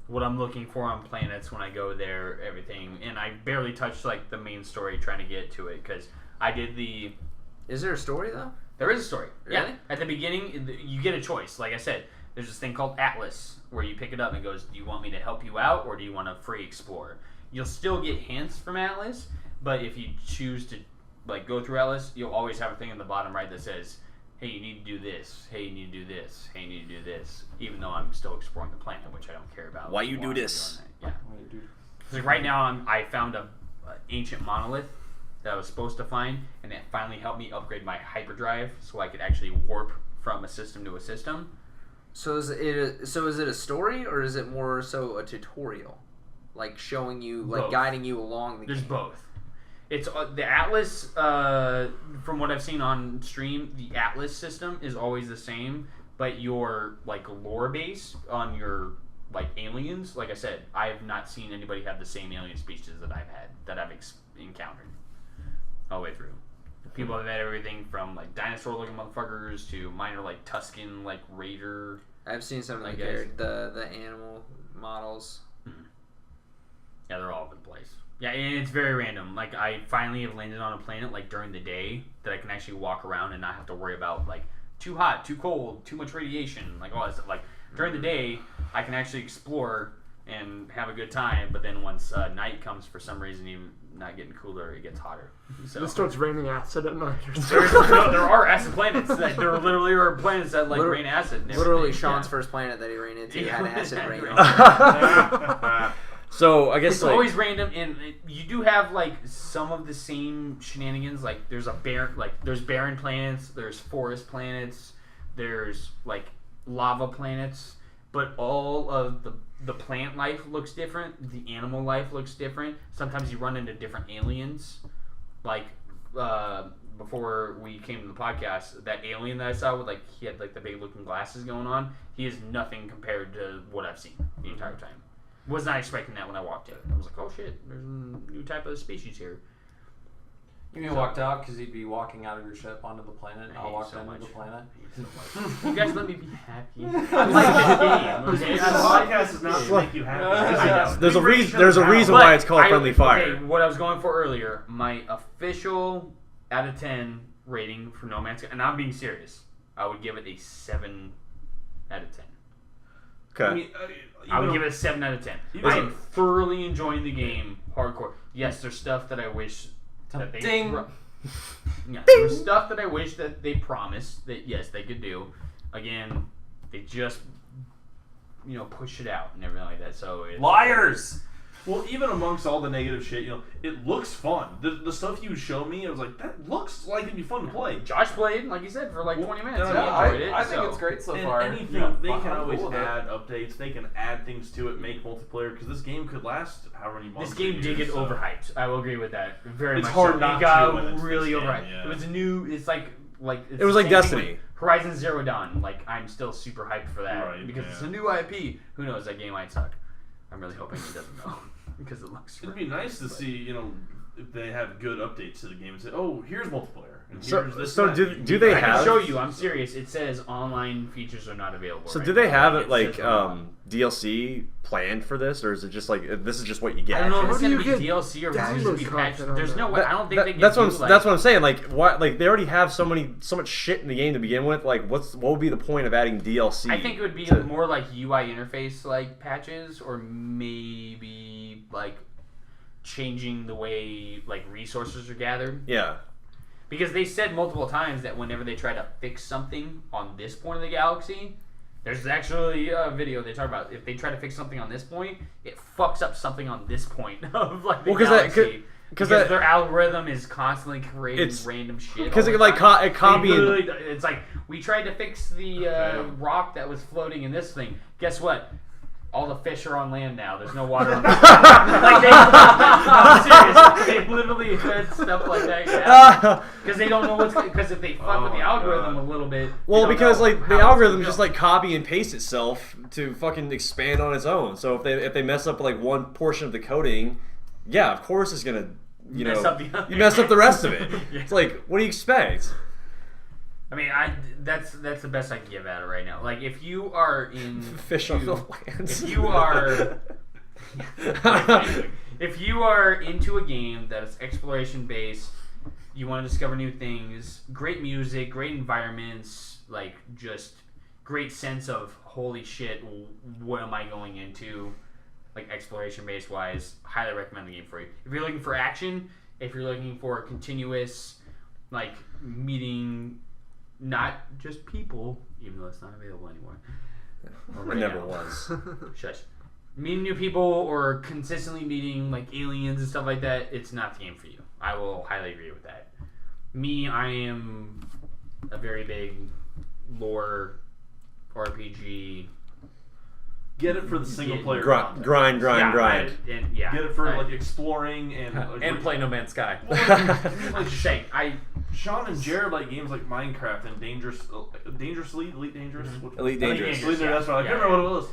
what I'm looking for on planets when I go there, everything. And I barely touched like the main story trying to get to it because I did the. Is there a story though? There is a story. Really? Yeah. At the beginning, you get a choice. Like I said, there's this thing called Atlas where you pick it up and it goes, do you want me to help you out or do you want to free explore? You'll still get hints from Atlas, but if you choose to like go through Atlas, you'll always have a thing in the bottom right that says, hey, you need to do this. Hey, you need to do this. Hey, you need to do this. Even though I'm still exploring the planet, which I don't care about. Why you do I'm this? doing that. Yeah. Like right now, I found a ancient monolith that I was supposed to find, and it finally helped me upgrade my hyperdrive so I could actually warp from a system to a system. So is it a story or is it more so a tutorial, like showing you, like Both. guiding you along the There's game? both. It's the Atlas. From what I've seen on stream, the Atlas system is always the same, but your like lore base on your like aliens. Like I said, I have not seen anybody have the same alien species that I've encountered all the way through. People have had everything from like dinosaur-looking motherfuckers to minor like Tuscan like raider. I've seen some of I the guess. the animal models. Yeah, they're all over the place. Yeah, and it's very random. Like, I finally have landed on a planet, like, during the day that I can actually walk around and not have to worry about, like, too hot, too cold, too much radiation, like, all that stuff. Like, during the day, I can actually explore and have a good time, but then once night comes, for some reason, even not getting cooler, it gets hotter. So It starts raining acid at night or there something. are acid planets. That there literally are planets that, like, Liter- rain acid. And Literally, everything. Sean's Yeah. first planet that he ran into had acid Yeah, rain right. on it. So I guess It's like, always random, and you do have like some of the same shenanigans. Like there's there's barren planets, there's forest planets, there's like lava planets, but all of the plant life looks different. The animal life looks different. Sometimes you run into different aliens. Like before we came to the podcast, that alien that I saw with like he had like the big looking glasses going on. He is nothing compared to what I've seen the entire time. Was not expecting that when I walked in. I was like, oh shit, there's a new type of species here. You mean walked out because you'd be walking out of your ship onto the planet and I I hate walked so into much. the planet? You guys let me be happy. I like this game. Okay? This I like podcast this is not game. to make you happy. I know. there's a We bring reason. each There's a other reason down. why it's called Friendly Fire. Okay, what I was going for earlier, my official out of 10 rating for No Man's Sky, and I'm being serious, I would give it a 7 out of 10. Okay. I mean, I would give it a 7 out of 10. Even I a- am thoroughly enjoying the game hardcore. Yes, there's stuff that I wish that they Ding. Yeah, there's stuff that I wish that they promised that yes they could do. Again, they just push it out and everything like that. So it's, Liars! Well, even amongst all the negative shit, it looks fun. The stuff you show me, I was like, that looks like it'd be fun to play. Josh played, like you said, for like 20 minutes. Yeah, and he Yeah, enjoyed it. I think so. it's great so And far. anything, Yeah, they I'm can cool always with it. add updates. They can add things to it, make multiplayer, because this game could last however many months. This game or did get years, so. overhyped. I will agree with that. Very It's much hard so. not It got to when it's really this game, overhyped. yeah. It was new. It's like like it's It was the like same thing Destiny. with Horizon Zero Dawn. Like I'm still super hyped for that Right, because yeah. it's a new IP. Who knows? That game might suck. I'm really hoping it doesn't though, because it looks. It'd be nice to see, you know, if they have good updates to the game and say, oh, here's multiplayer. And So- here's this so and that. do they I can have- show you. I'm serious. It says online features are not available. So right do they now. have it says like they're not. DLC planned for this, or is it just like this is just what you get? I don't know if How it's do gonna you be get DLC or if it's just download gonna be patched. content on There's that? no way. I don't think they can that's do, what I'm, like, that's what I'm saying. Like why? Like they already have so much shit in the game to begin with. Like what would be the point of adding DLC? I think it would be to- more like UI interface like patches, or maybe like changing the way like resources are gathered. Yeah. Because they said multiple times that whenever they try to fix something on this point of the galaxy, there's actually a video they talk about if they try to fix something on this point, it fucks up something on this point of like the Well, 'cause that- galaxy. 'cause because that- their algorithm is constantly creating It's- random shit. because all it the like time. it copying. They literally- it's like we tried to fix the rock that was floating in this thing. Guess what? All the fish are on land now. There's no water on the like I'm serious. They literally said stuff like that because they don't know what's because if they fuck with the algorithm a little bit. Well, they don't because know like how the it's algorithm gonna just go. like copy and paste itself to fucking expand on its own. So if they mess up like one portion of the coding, yeah, of course it's gonna Mess up the other. you mess up the rest of it. Yeah. It's like what do you expect? I mean, that's the best I can give at it right now. Like if you are in Fish on the land. if you are if you are into a game that is exploration based, you want to discover new things, great music, great environments, like just great sense of holy shit, what am I going into? Like exploration based wise, highly recommend the game for you. If you're looking for action, if you're looking for continuous, like meeting not just people, even though it's not available anymore. It never was. Shush. Meeting new people or consistently meeting like aliens and stuff like that, it's not the game for you. I will highly agree with that. Me, I am a very big lore RPG. Get it for the single player Grind, content. grind. And, yeah. Get it for I- like exploring and like, And play No Man's Sky. I'm just saying, Sean and Jared like games like Minecraft and Dangerously, Elite Dangerous. Which- Elite Dangerous. Elite Dangerous, that's right. I Yeah, couldn't remember what it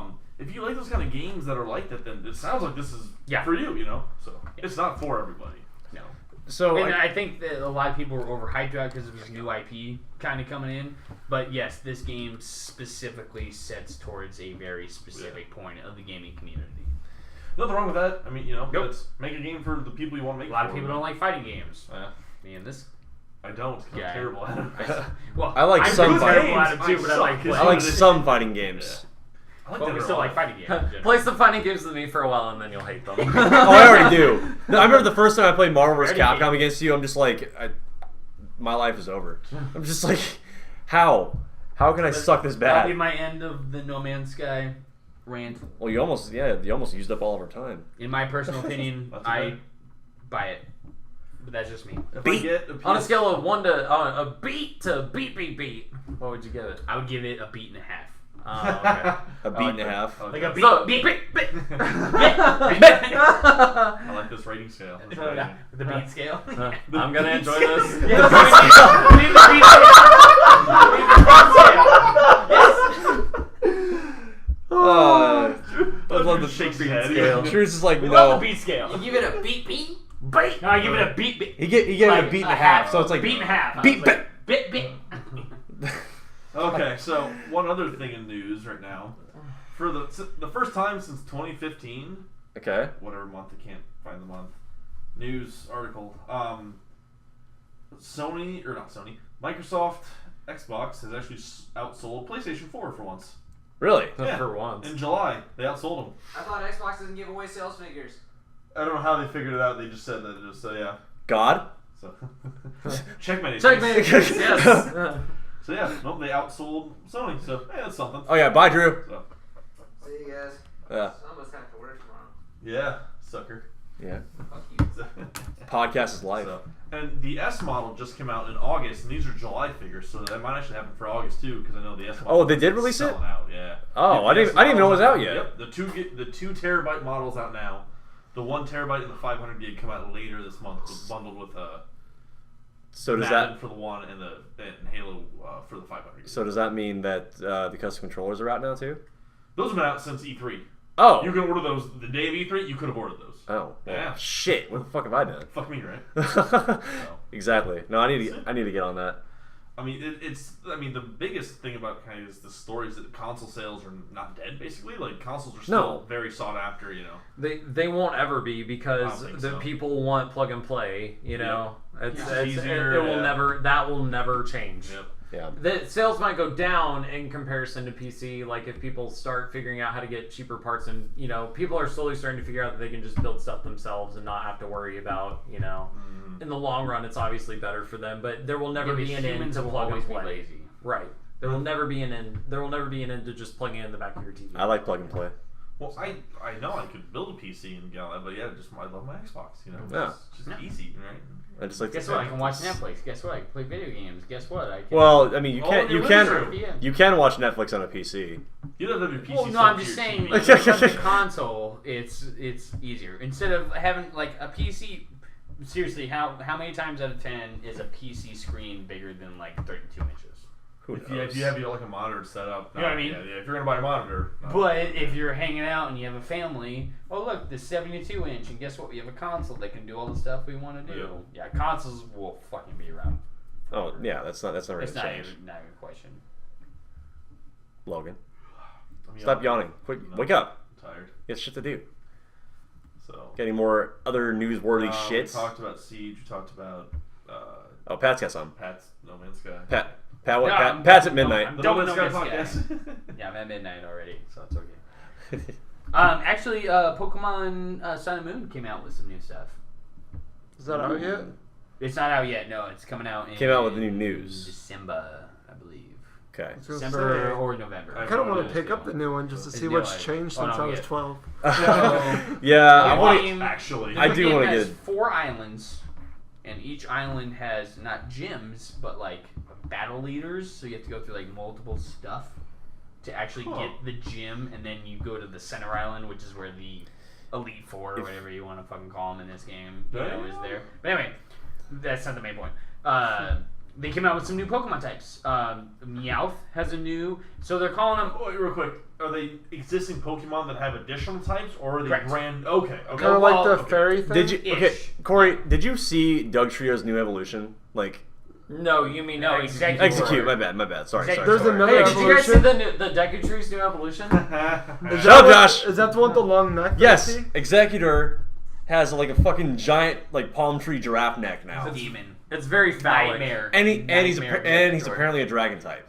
was. If you like those kind of games that are like that, then it sounds like this is for you, you know? So it's not for everybody. No. So And like, I think that a lot of people were overhyped about because of his new IP kind of coming in. But yes, this game specifically sets towards a very specific point of the gaming community. Nothing wrong with that. I mean, you know, Nope. let's make a game for the people you want to make A lot it of for. people don't like fighting games. Yeah. Me and this. I don't. I'm Yeah. terrible at it. Well, I like I'm some pretty terrible fighting at it too, games. but I I like suck. playing. I like it. some fighting games. I like But that we a still lot. like fighting games. in general. Play some fighting games with me for a while and then you'll hate them. Oh, I already do. No, I remember the first time I played Marvel vs. Already Capcom did. against you. I'm just like, my life is over. I'm just like, how? How can I suck this That'll be bad? my end of the No Man's Sky rant. Well, you almost used up all of our time. In my personal opinion, That's I okay. buy it. But that's just me. If Beat. I get On a scale of 1 to a beat to beat, what would you give it? I would give it a beat and a half. Oh, okay. A beat and a half. Like a beat, So- beat. I like this rating scale. It's rating. The beat scale. I'm gonna enjoy this. Yeah, the beat scale. We need the beat scale. We need the beat scale. I love the Shakes beat his head. scale. Truth is like We love no. the beat scale. You give it a beat. Beat. No, I give it a beat. He gave it like a beat and a half, so it's like beat and a half. I beat was like, bit. Okay, so one other thing in news right now. For the first time since 2015, Okay. whatever month, I can't find the month, news article, Microsoft Xbox has actually outsold PlayStation 4 for once. Really? Yeah. For once. In July, they outsold them. I thought Xbox doesn't give away sales figures. I don't know how they figured it out. They just said that. Yeah. God? So checkmate. Checkmate. Yes. So yeah, nope, they outsold Sony. So hey, that's something. Oh yeah, bye Drew. So See you guys. Yeah. Some of us have to work tomorrow. yeah, sucker. Yeah. Fuck you. So, Podcast is life. and the S model just came out in August, and these are July figures, so that might actually happen for August too, because I know the S model. Oh, they did release it? selling out, yeah. Oh, Yep, I the didn't S even know it was model's out yet. Yep, the 2 terabyte model's out now. The 1 terabyte and the 500 gig come out later this month, bundled with So does Madden that for the 1 and Halo for the 500. so does that mean that the custom controllers are out now too? Those have been out since E3. Oh. You can order those the day of E3. You could have ordered those. Oh. Well, Yeah. shit. What the fuck have I done? Fuck me, right? Exactly. No, I need to get on that. I mean, the biggest thing about kind of is the story is that console sales are not dead. Basically, like consoles are still very sought after. You know, They won't ever be I because don't think the so. people want plug and play. You know, it's easier, it will yeah. never that will never change. Yep. Yeah. The sales might go down in comparison to PC. Like if people start figuring out how to get cheaper parts, and people are slowly starting to figure out that they can just build stuff themselves and not have to worry about In the long run, it's obviously better for them, but there will never be an end humans to will plug and always be play. lazy. Right. There will never be an end. There will never be an end to just plugging it in the back of your TV. I like plug and play. Well, I know I could build a PC and get all that, but yeah, I love my Xbox. You know, Yeah. it's just easy, right? I just like Guess what? I can watch Netflix. Guess what? I can play video games. Guess what? I can. Well, I mean, you Oh, can it is true. you can watch Netflix on a PC. You don't have your PC. Well, no, stuck I'm to just your saying. TV. On the console, it's easier. Instead of having like a PC. Seriously, how many times out of 10 is a PC screen bigger than like 32 inches? Who knows? If you have like a monitor set up, You know what I mean? Yeah, if you're gonna buy a monitor. No. But if you're hanging out and you have a family, oh look, this 72 inch, and guess what? We have a console that can do all the stuff we want to do. Yeah, consoles will fucking be around. Oh yeah, that's not It's really not change. even a question. Logan, I mean, stop I'm yawning. Quick, No. wake up. tired. You got shit to do. So Got any more other newsworthy we shits? talked about Siege. We talked about Oh, Pat's got some. Pat's No Man's Sky. Pat, No, I'm- Pat's at no, midnight. I'm The done No with Man's No Sky Man's Sky. podcast. Yeah, I'm at midnight already, so it's okay. Actually, Pokemon Sun and Moon came out with some new stuff. Is that out yet? It's not out yet. No, it's coming out. Came out with the new news. December, I believe. Okay. I was gonna December say, or November. I kind of want to It's pick up the new one just to It's see new, what's like- changed oh, since no, I was yeah. 12. Yeah, I Yeah, want game- Actually, I The do game wanna has get- 4 islands, and each island has not gyms, but like battle leaders. So you have to go through like multiple stuff to actually get the gym, and then you go to the center island, which is where the Elite Four or whatever you want to fucking call them in this game, is there. But anyway, that's not the main point. They came out with some new Pokemon types. Meowth has a new, so they're calling them. Wait, real quick. Are they existing Pokemon that have additional types, or are they Correct. brand? Okay. Kind of like the okay. fairy thing. Did you? Okay, Ish. Corey, did you see Doug Trio's new evolution? Like, No, you mean No, Execute. execute. My bad. Sorry. Execute. There's sorry. another Hey, did you guys see evolution. the Decatrue's new evolution? Is Shut that up, what- Josh. Is that the one with the long neck? that Yes, you see? Executor has like a fucking giant like palm tree giraffe neck now, Demon. It's very phallic. Nightmare. and he's Nightmare apparently a dragon type.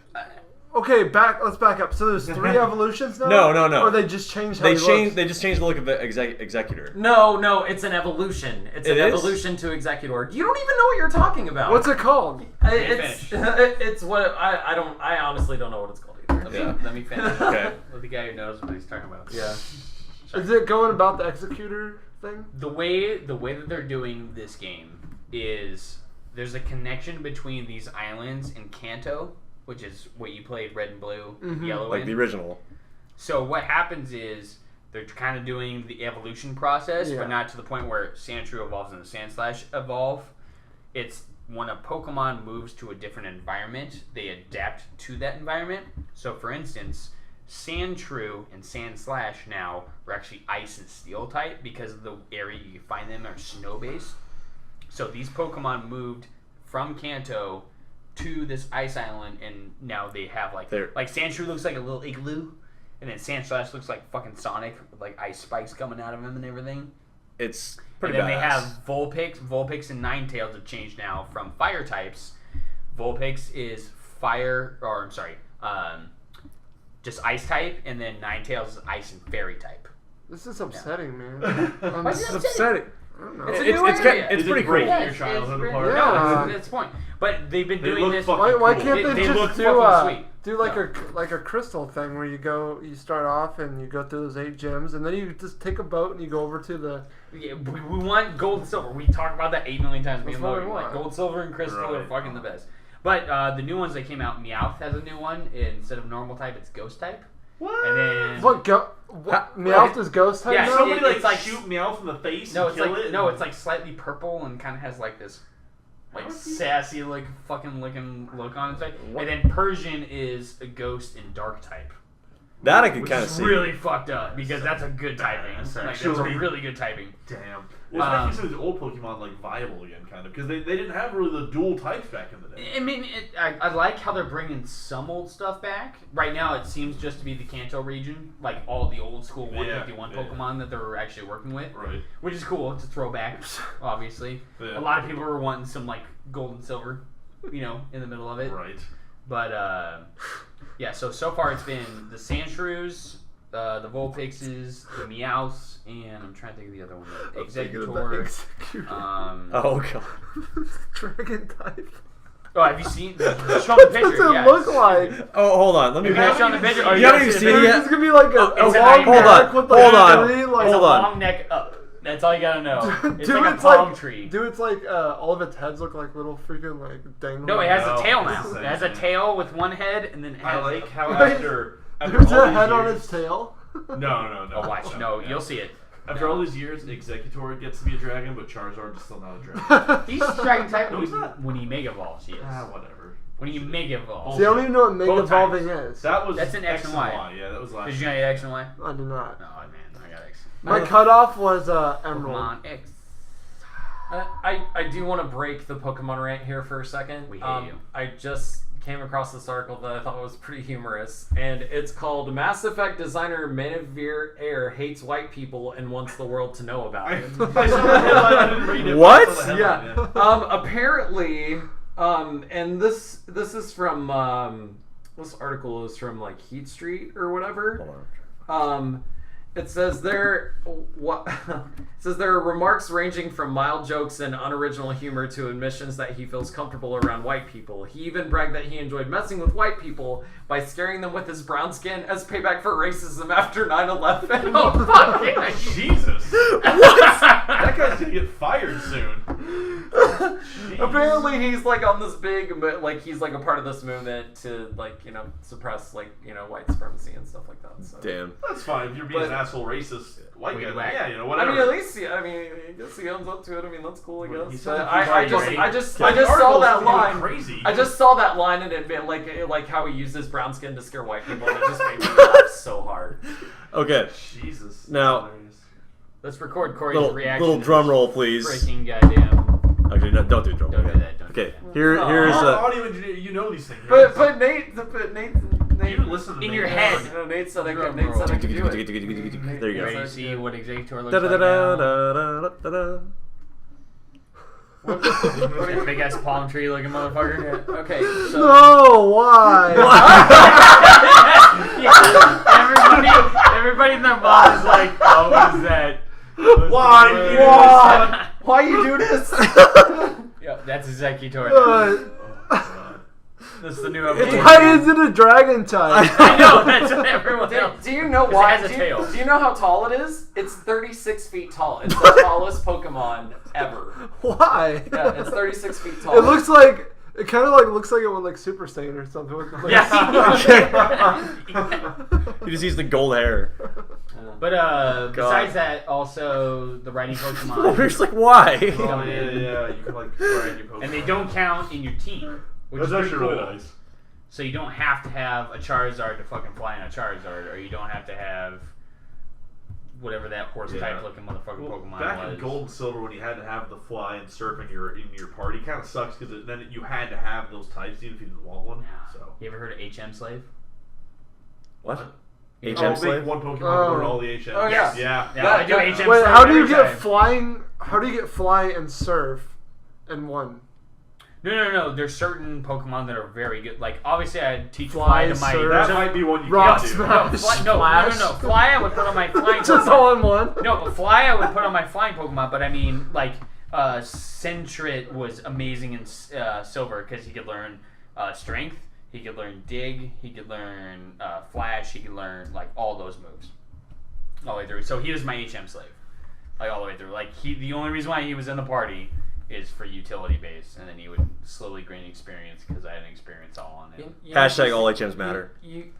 Okay, let's back up. So there's 3 evolutions now? No. Or they just changed how They he changed. looks? They just changed the look of the Executor. No, it's an evolution. It's It an is? evolution to Executor. You don't even know what you're talking about. What's it called? It's it's what I honestly don't know what it's called either. Yeah. Let me finish. Okay. With the guy who knows what he's talking about. Yeah. Is it going about the Executor thing? The way that they're doing this game is there's a connection between these islands and Kanto, which is what you played Red and Blue, Yellow Like in. the original. So what happens is they're kind of doing the evolution process, Yeah. but not to the point where Sandshrew evolves and the Sandslash evolve. It's when a Pokemon moves to a different environment, they adapt to that environment. So for instance, Sandshrew and Sandslash now are actually Ice and Steel type because the area you find them are snow based. So these Pokemon moved from Kanto to this ice island, and now they have like Sandshrew looks like a little igloo, and then Sandslash looks like fucking Sonic with like ice spikes coming out of him and everything. It's And pretty then badass. they have Vulpix. Vulpix and Ninetales have changed now from fire types. Vulpix is fire, or I'm sorry, just ice type, and then Ninetales is ice and fairy type. This is upsetting, man. Why is This it is upsetting? upsetting. I don't know. It's a It's new it's, area. it's Is it pretty cool. breaking Yeah, your it's childhood really- apart? Yeah. No, that's the point. But they've been They doing look this. fucking Why cool. can't they, They just look do fucking sweet. do like a crystal thing where you start off and you go through those 8 gyms and then you just take a boat and you go over to the Yeah, we want gold and silver. We talk about that 8 million times. Me and That's what Logan. we Like want. gold, silver, and crystal are Right. fucking the best. But the new ones that came out, Meowth has a new one. Instead of normal type, it's ghost type. What? And then what Meowth is ghost type Yeah, now? Somebody It's like like- shoot Meowth in the face no, and it's kill like it? no, it's like slightly purple and kind of has like this like sassy, like fucking looking look on his face. And then Persian is a ghost in dark type. That I could Which kind of is see. really fucked up because that's a good typing. That's Like, that's a actually- really good typing. Damn. Well, it's making some of these old Pokemon like viable again, kind of, because they didn't have really the dual types back in the day. I mean, I like how they're bringing some old stuff back. Right now, it seems just to be the Kanto region, like all the old school 151 Pokemon that they're actually working with, Right. which is cool. It's a throwback, obviously. Yeah. A lot of people were wanting some like gold and silver, you know, in the middle of it. Right. But yeah, so far it's been the Sandshrews, the Vulpixes, the Meowths, and I'm trying to think of the other one. The Executor. Oh god. Dragon type. Oh, have you seen? Show What the does picture. it Yes. look like? Oh, hold on. Let me. You guys show the picture. Oh, You haven't even see seen the it picture? yet? It's gonna be like a It's a long nightmare. neck with the Hold on. tree, like, It's a Hold on. long neck up. That's all you gotta know. It's Dude, like a it's palm like- tree. Dude, it's like all of its heads look like little freaking like dangling. No, it has No, a tail it's now. the same It has a thing. tail with one head, and then it I has like how Wait, after There's all a these head on years- its tail. No. Oh, watch. No, you'll see it. After all these years, Executor gets to be a dragon, but Charizard is still not a dragon. He's dragon type No, he's not. when he mega evolves. He is. Whatever. When he mega evolves. See, I don't even know what Mega Both Evolving times. is. That was That's an X and Y. Yeah, that was last. Did you know you X and Y? I do not. No, man, I got X. My cutoff was Emerald. Pokemon X. I do want to break the Pokemon rant here for a second. We hate you. I just came across this article that I thought was pretty humorous, and it's called "Mass Effect designer Manivir Air hates white people and wants the world to know about I it." saw the headline. I didn't read it. What? But I saw the headline, Yeah. Apparently, and this is from this article is from like Heat Street or whatever. It says there are remarks ranging from mild jokes and unoriginal humor to admissions that he feels comfortable around white people. He even bragged that he enjoyed messing with white people by scaring them with his brown skin as payback for racism after 9/11. Oh, fuck yeah. Jesus. That guy's gonna get fired soon. Jeez. Apparently he's like on this big, but like he's like a part of this movement to like, you know, suppress like, you know, white supremacy and stuff like that. So. Damn. That's fine. If you're being But- an asshole racist white We guy, whack. yeah, you know, I whatever. mean, at least I guess he owns up to it. I mean, that's cool, I Well, guess. he But said I he's just right. saw that line. Crazy. I just saw that line and it been like how he used his brown skin to scare white people, and it just made me laugh so hard. Okay. Jesus. Now- Hilarious. Let's record Corey's Little reaction. little to drum this roll, please. Freaking goddamn. Actually, no, don't do drum roll. Don't do that. Don't Okay. do that. Here's Audio engineer, you know these things. But right? Nate you listen to in me. your head. No, Nate said I Drum could. Nate said I could do it. There you Ready go. to see what Executor looks Da da da like da now? da da da. That big ass palm tree looking motherfucker. Okay, so No, why? Yeah, everybody in their mom is like, oh, what is that? Why? why you do this? Yeah, that's Executor. Uh, This is the new it's evolution. why is it a dragon type? I know, that's what everyone else. Do you know 'Cause why? it has a tail. Do you know how tall it is? It's 36 feet tall. It's the tallest Pokemon ever. Why? Yeah, it's 36 feet tall. It looks like it kind of like looks like it would like Super Saiyan or something. With like, He just used the gold hair. But besides that, also the riding We're Pokemon, just like, why? Oh, yeah, you can like drag your Pokemon. and they don't count in your team, which That's is pretty actually cool. really nice. So you don't have to have a Charizard to fucking fly in a Charizard, or you don't have to have whatever that horse type looking motherfucking Well, Pokemon back was. in Gold and Silver, when you had to have the fly and surf in your party, kind of sucks because then you had to have those types even if you didn't want one. So You ever heard of HM Slave? What? Make HM slave? one Pokemon Oh. learn all the HMs. Oh, yeah. Yeah. Yeah, I do HM Slave. Wait, how do you every get time. flying? How do you get fly and surf in one? No. There's certain Pokemon that are very good. Like obviously, I'd teach Fly, Fly to my. surf. That might be one you Rock can do. Smash. No, Fly I would put on my flying. Just Pokemon. all in one. No, but Fly I would put on my flying Pokemon, but I mean, like, Sentret was amazing in Silver because he could learn Strength, he could learn Dig, he could learn Flash, he could learn, like, all those moves. All the way through. So he was my HM slave. Like, all the way through. Like, the only reason why he was in the party is for utility base, and then he would slowly gain experience because I had an experience all on him. Hashtag all HMs matter. You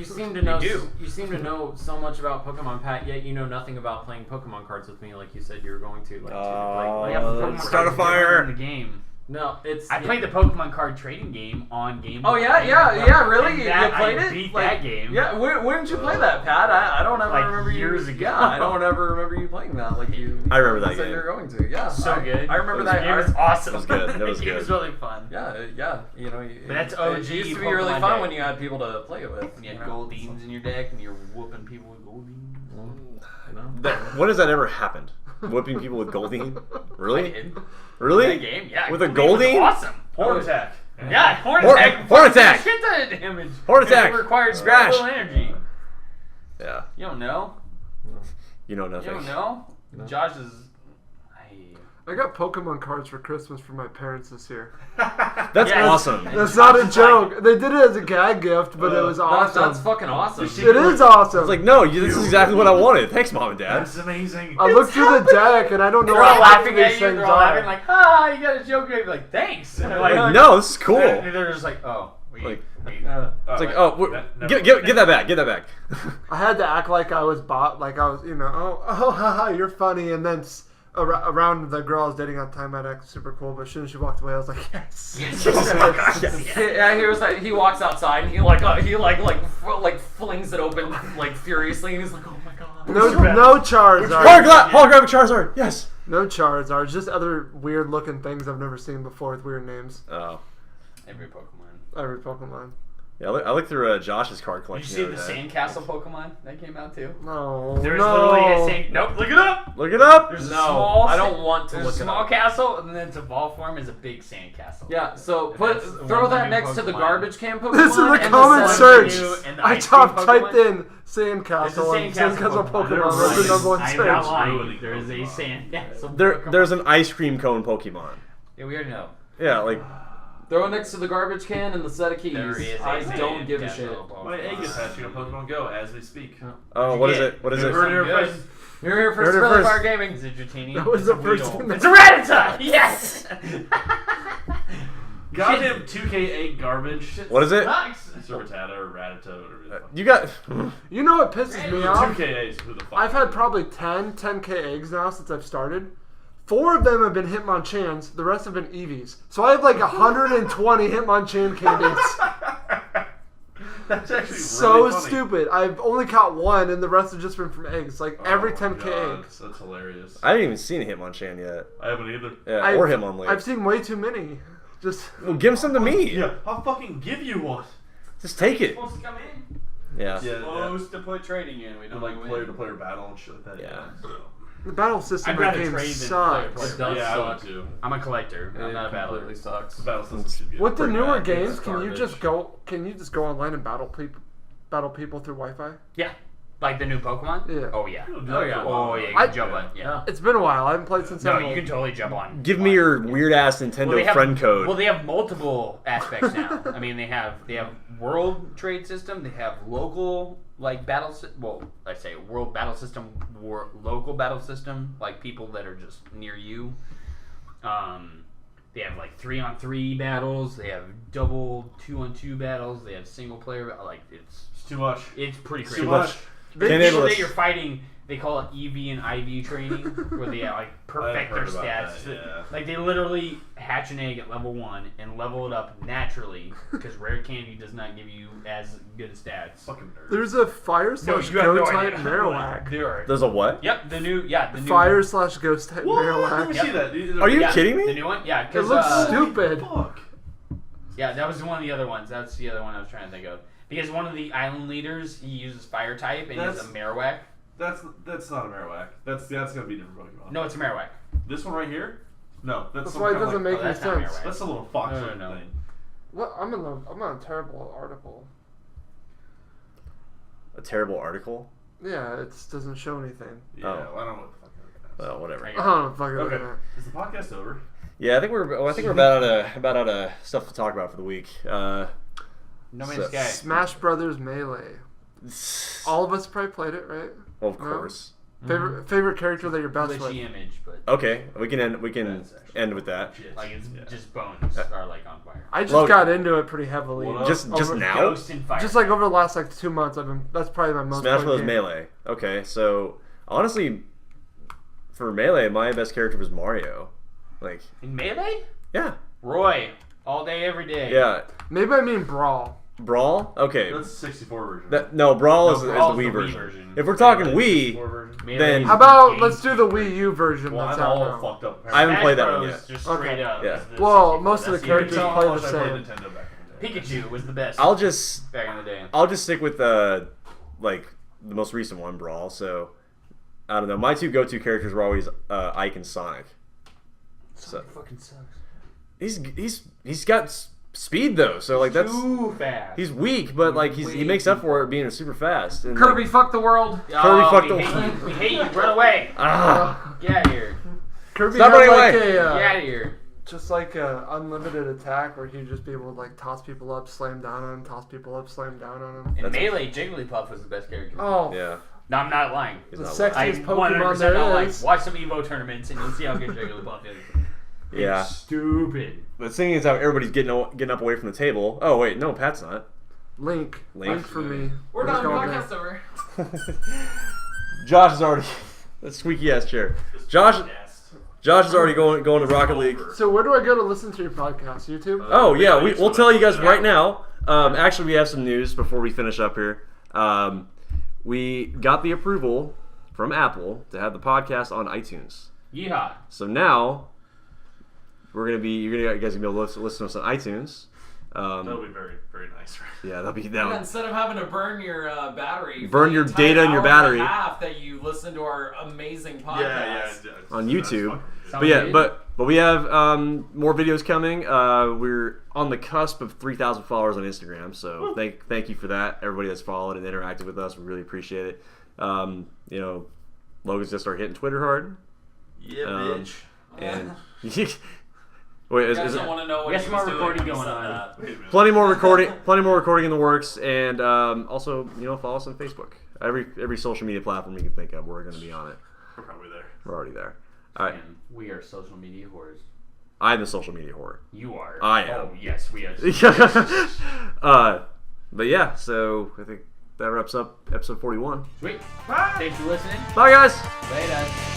seem to know. do. You seem to know so much about Pokemon, Pat. Yet you know nothing about playing Pokemon cards with me, like you said you were going to. Like, Well, like yeah, but let's Pokemon start a cards are fire. different in the game. No, it's. I played the Pokemon card trading game on Game Boy. Oh yeah, really? And You that, played I it? beat Like, that game. Yeah, when did you play that, Pat? I don't ever Like remember years you. ago. Yeah, I don't ever remember you playing that. Like you. I remember that said game. you were going to. Yeah, So good. I remember The that. game was awesome. It was good. It was The game good. was really fun. Yeah. You know, But that's it OG used to be really Pokemon fun deck. when you had people to play it with. And you had you know? Goldines in your deck, and you're whooping people with Goldines. You know? When has that ever happened? Whipping people with Goldeen? I Really? did. Really? That game, yeah. With a Goldeen was Goldeen? Awesome. Horn attack. Yeah, horn Horn- attack. horn attack. Shit ton of damage. Horn attack. It requires Scratch. special energy. Yeah. You don't know. You know You nothing. don't know. No. Josh is. I got Pokemon cards for Christmas from my parents this year. That's Yes. awesome. That's not a joke. They did it as a gag gift, but it was awesome. That's fucking awesome. It is awesome. It's like, no, this is exactly what I wanted. Thanks, Mom and Dad. That's amazing. I looked through the deck and I don't know They're all what half laughing of these at you. things They're all laughing are. like, "Ah, you got a joke." You're like, "Thanks." And they're Like, no, this is cool. They're just like, "Oh, wait, Like- wait." It's like, oh, get that back. Get that back. I had to act like I was like I was, haha, you're funny. And then around the girl I was dating at the time, I'd act super cool. But as soon as she walked away, I was like, yes. Yeah, he was like, he walks outside and he flings it open like furiously and he's like, oh my god. No Charizard. Holographic Charizard. Yes. No Charizard. Just other weird looking things I've never seen before with weird names. Oh. Every Pokemon. Every Pokemon. Yeah, I looked through Josh's card Did you collection. see the the other day. Sandcastle Pokemon that came out too? No. There's no. literally a sand. Nope, look it up. Look it up. There's a No, small. I don't want to There's look a it small up. castle, and then its evolved form is a big sand castle. Yeah, so And put that's the throw one that new next to the Pokemon. garbage can Pokemon. This is the and comment sun- search. new and the I ice cream typed Pokemon. in It's a Sandcastle and sandcastle Sandcastle Pokemon. Pokemon was the number one I'm not search. lying. There is a sandcastle. There's an ice cream cone Pokemon. Yeah, we already know. Yeah, like Throw it next to the garbage can and the set of keys. There is a I don't give a sandcastle shit. Pokemon. My egg is hatching on Pokemon Go as we speak. oh, what is Yeah. it? What is You it? heard it here Good. first. You're here for Heard it Spilling first. Fire Gaming. Is it Dratini? That was the It's first Weedle. thing. It's a Rattata! Yes! Goddamn 2K egg garbage. What is it? Sucks. It's a Rattata or Rattata, whatever it is. You got. You know what pisses me off? 2K who the fuck? I've had probably 10K eggs now since I've started. 4 of them have been Hitmonchans. The rest have been Eevees. So I have like 120 Hitmonchan candies. That's actually So really funny. stupid. I've only caught 1 and the rest have just been from eggs. Like every Oh my 10K God, egg. That's hilarious. I haven't even seen a Hitmonchan yet. I haven't either. Yeah, I've- or Hitmonlee. I've seen way too many. Just Well, give him some to me. Yeah, I'll fucking give you one. Just take it. Supposed to come in. Yeah. Yeah, Supposed to put trading in. We And don't like know player when. to player battle and shit like that. Yeah. So. the battle system I'd in the rather game trade than sucks. It does Yeah, I would suck. too. I'm a collector. I'm It not a battler. completely sucks. The battle system should be With the pretty newer bad. games, It's can you garbage. just go? Can you just go online and battle people through Wi-Fi? Yeah. Like the new Pokemon? Yeah. Oh, yeah. You don't do Oh, that yeah. for a while. Oh, yeah. You I- can jump on. Yeah. It's been a while. I haven't played since. No, Emerald. you can totally jump on. Give me your weird ass Nintendo they have, friend code. Well, they have multiple aspects now. I mean, they have world trade system. They have local like battle. Well, I say world battle system, local battle system, like people that are just near you. They have like 3-on-3 battles. They have double 2-on-2 battles. They have single player. Like It's too much. it's pretty It's crazy. too much. The Can't people handle that it. you're fighting, they call it EV and IV training, where they like perfect their heard about stats. that, yeah. Like they literally hatch an egg at level 1 and level it up naturally because rare candy does not give you as good stats. Fucking nerd. There's a fire No, slash you have no ghost type idea. Marowak. There are. There's a what? Yep, the new Fire slash ghost type What? Let me Marowak. see that. Are you yeah, kidding me? The new one, yeah. It 'Cause, looks stupid. Fuck. Yeah, that was one of the other ones. That's the other one I was trying to think of. Because one of the island leaders, he uses fire type and he's a Marowak. That's not a Marowak. That's gonna be a different Pokemon. No, it's a Marowak. This one right here? No, that's That's some why it kinda doesn't like, make Oh, any that's not sense. Marowak. That's a little fox No, looking no. thing. What? I'm on a terrible article. A terrible article? Yeah, it doesn't show anything. Yeah, Oh. well, I don't know what the fuck that is. Well, whatever. I I don't know. Fuck it. Okay. Okay. Is the podcast over? Yeah, I think we're about out of stuff to talk about for the week. No Man's So- Sky. Smash Brothers Melee. All of us probably played it, right? Well, of No? course. Favorite character that you're best with. Glitchy image, but Okay, we can end That's actually end with that. shit. like it's Yeah. just bones are like on fire. I just Logan. got into it pretty heavily. What up? Just Over- now. Ghost and fire. Just like over the last like 2 months, that's probably my most. Smash played Bros. game. Melee. Okay, so honestly, for Melee, my best character was Mario. Like, in Melee? yeah, Roy, all day, every day. Yeah, Maybe I mean Brawl. Brawl. Okay, That's the 64 version. no, Brawl No, is the Brawl's Wii the Wii version. version. If we're talking Melee Wii, 64 version. Melee Then- is How about game let's do the changer. Wii U version Well, that's I'm out all now. fucked up. I haven't Smash played that one Bros. yet. Just Okay. straight up. Yeah. is the Well, 64. most of the That's characters Tell how play much the I played same. Nintendo back in the day. Pikachu was the best. I'll just back in the day. I'll just stick with like the most recent one, Brawl. So I don't know. My two go-to characters were always Ike and Sonic. So Fucking sucks. he's got speed though. So like that's Too fast. he's weak, but like he makes up for it being super fast. And, Kirby, fuck the world. Kirby fucked we the- hate you. We hate you. Run away. Ah, Get out of here. Kirby Stop had running like away. a Get out of here. just like a unlimited attack where he'd just be able to like toss people up, slam down on them, toss people up, slam down on them. In That's- Melee, Jigglypuff was the best character. Oh, yeah. No, I'm not lying. He's the not I sexiest 100% Pokemon not there lying. is. Watch some Evo tournaments and you'll see how good Jigglypuff is. Yeah. It's stupid. The thing is how everybody's getting up away from the table. Oh wait, no, Pat's not. Link. Link. Link for me. We're Let's done. go, Podcast guys. over. Josh is already that squeaky ass chair. Josh is already going to Rocket League. So where do I go to listen to your podcast? YouTube? Oh yeah, we'll tell you guys right now. Actually, we have some news before we finish up here. We got the approval from Apple to have the podcast on iTunes. Yeehaw. So now you guys gonna be able to listen to us on iTunes. That'll be very, very nice. Yeah, that'll be Yeah, that. instead of having to burn your battery, for Burn the your entire data and your hour battery. and a half that you listen to our amazing podcast. Yeah. On That's YouTube. fucking good. But yeah, Good. but we have more videos coming. We're on the cusp of 3,000 followers on Instagram, so thank you for that. Everybody that's followed and interacted with us, we really appreciate it. Logan's just started hitting Twitter hard, Yeah, Um, bitch. and wait, You is guys it don't want to know what We got he some was more doing recording when he going said on. that. Wait a minute. plenty more recording in the works, and also follow us on Facebook. Every social media platform you can think of, we're going to be on it. We're probably there. We're already there. All right, And we are social media whores. I'm the social media whore. You are. I am. Oh, yes, we are. But yeah, so I think that wraps up episode 41. Sweet. Thanks for listening. Bye, guys. Later.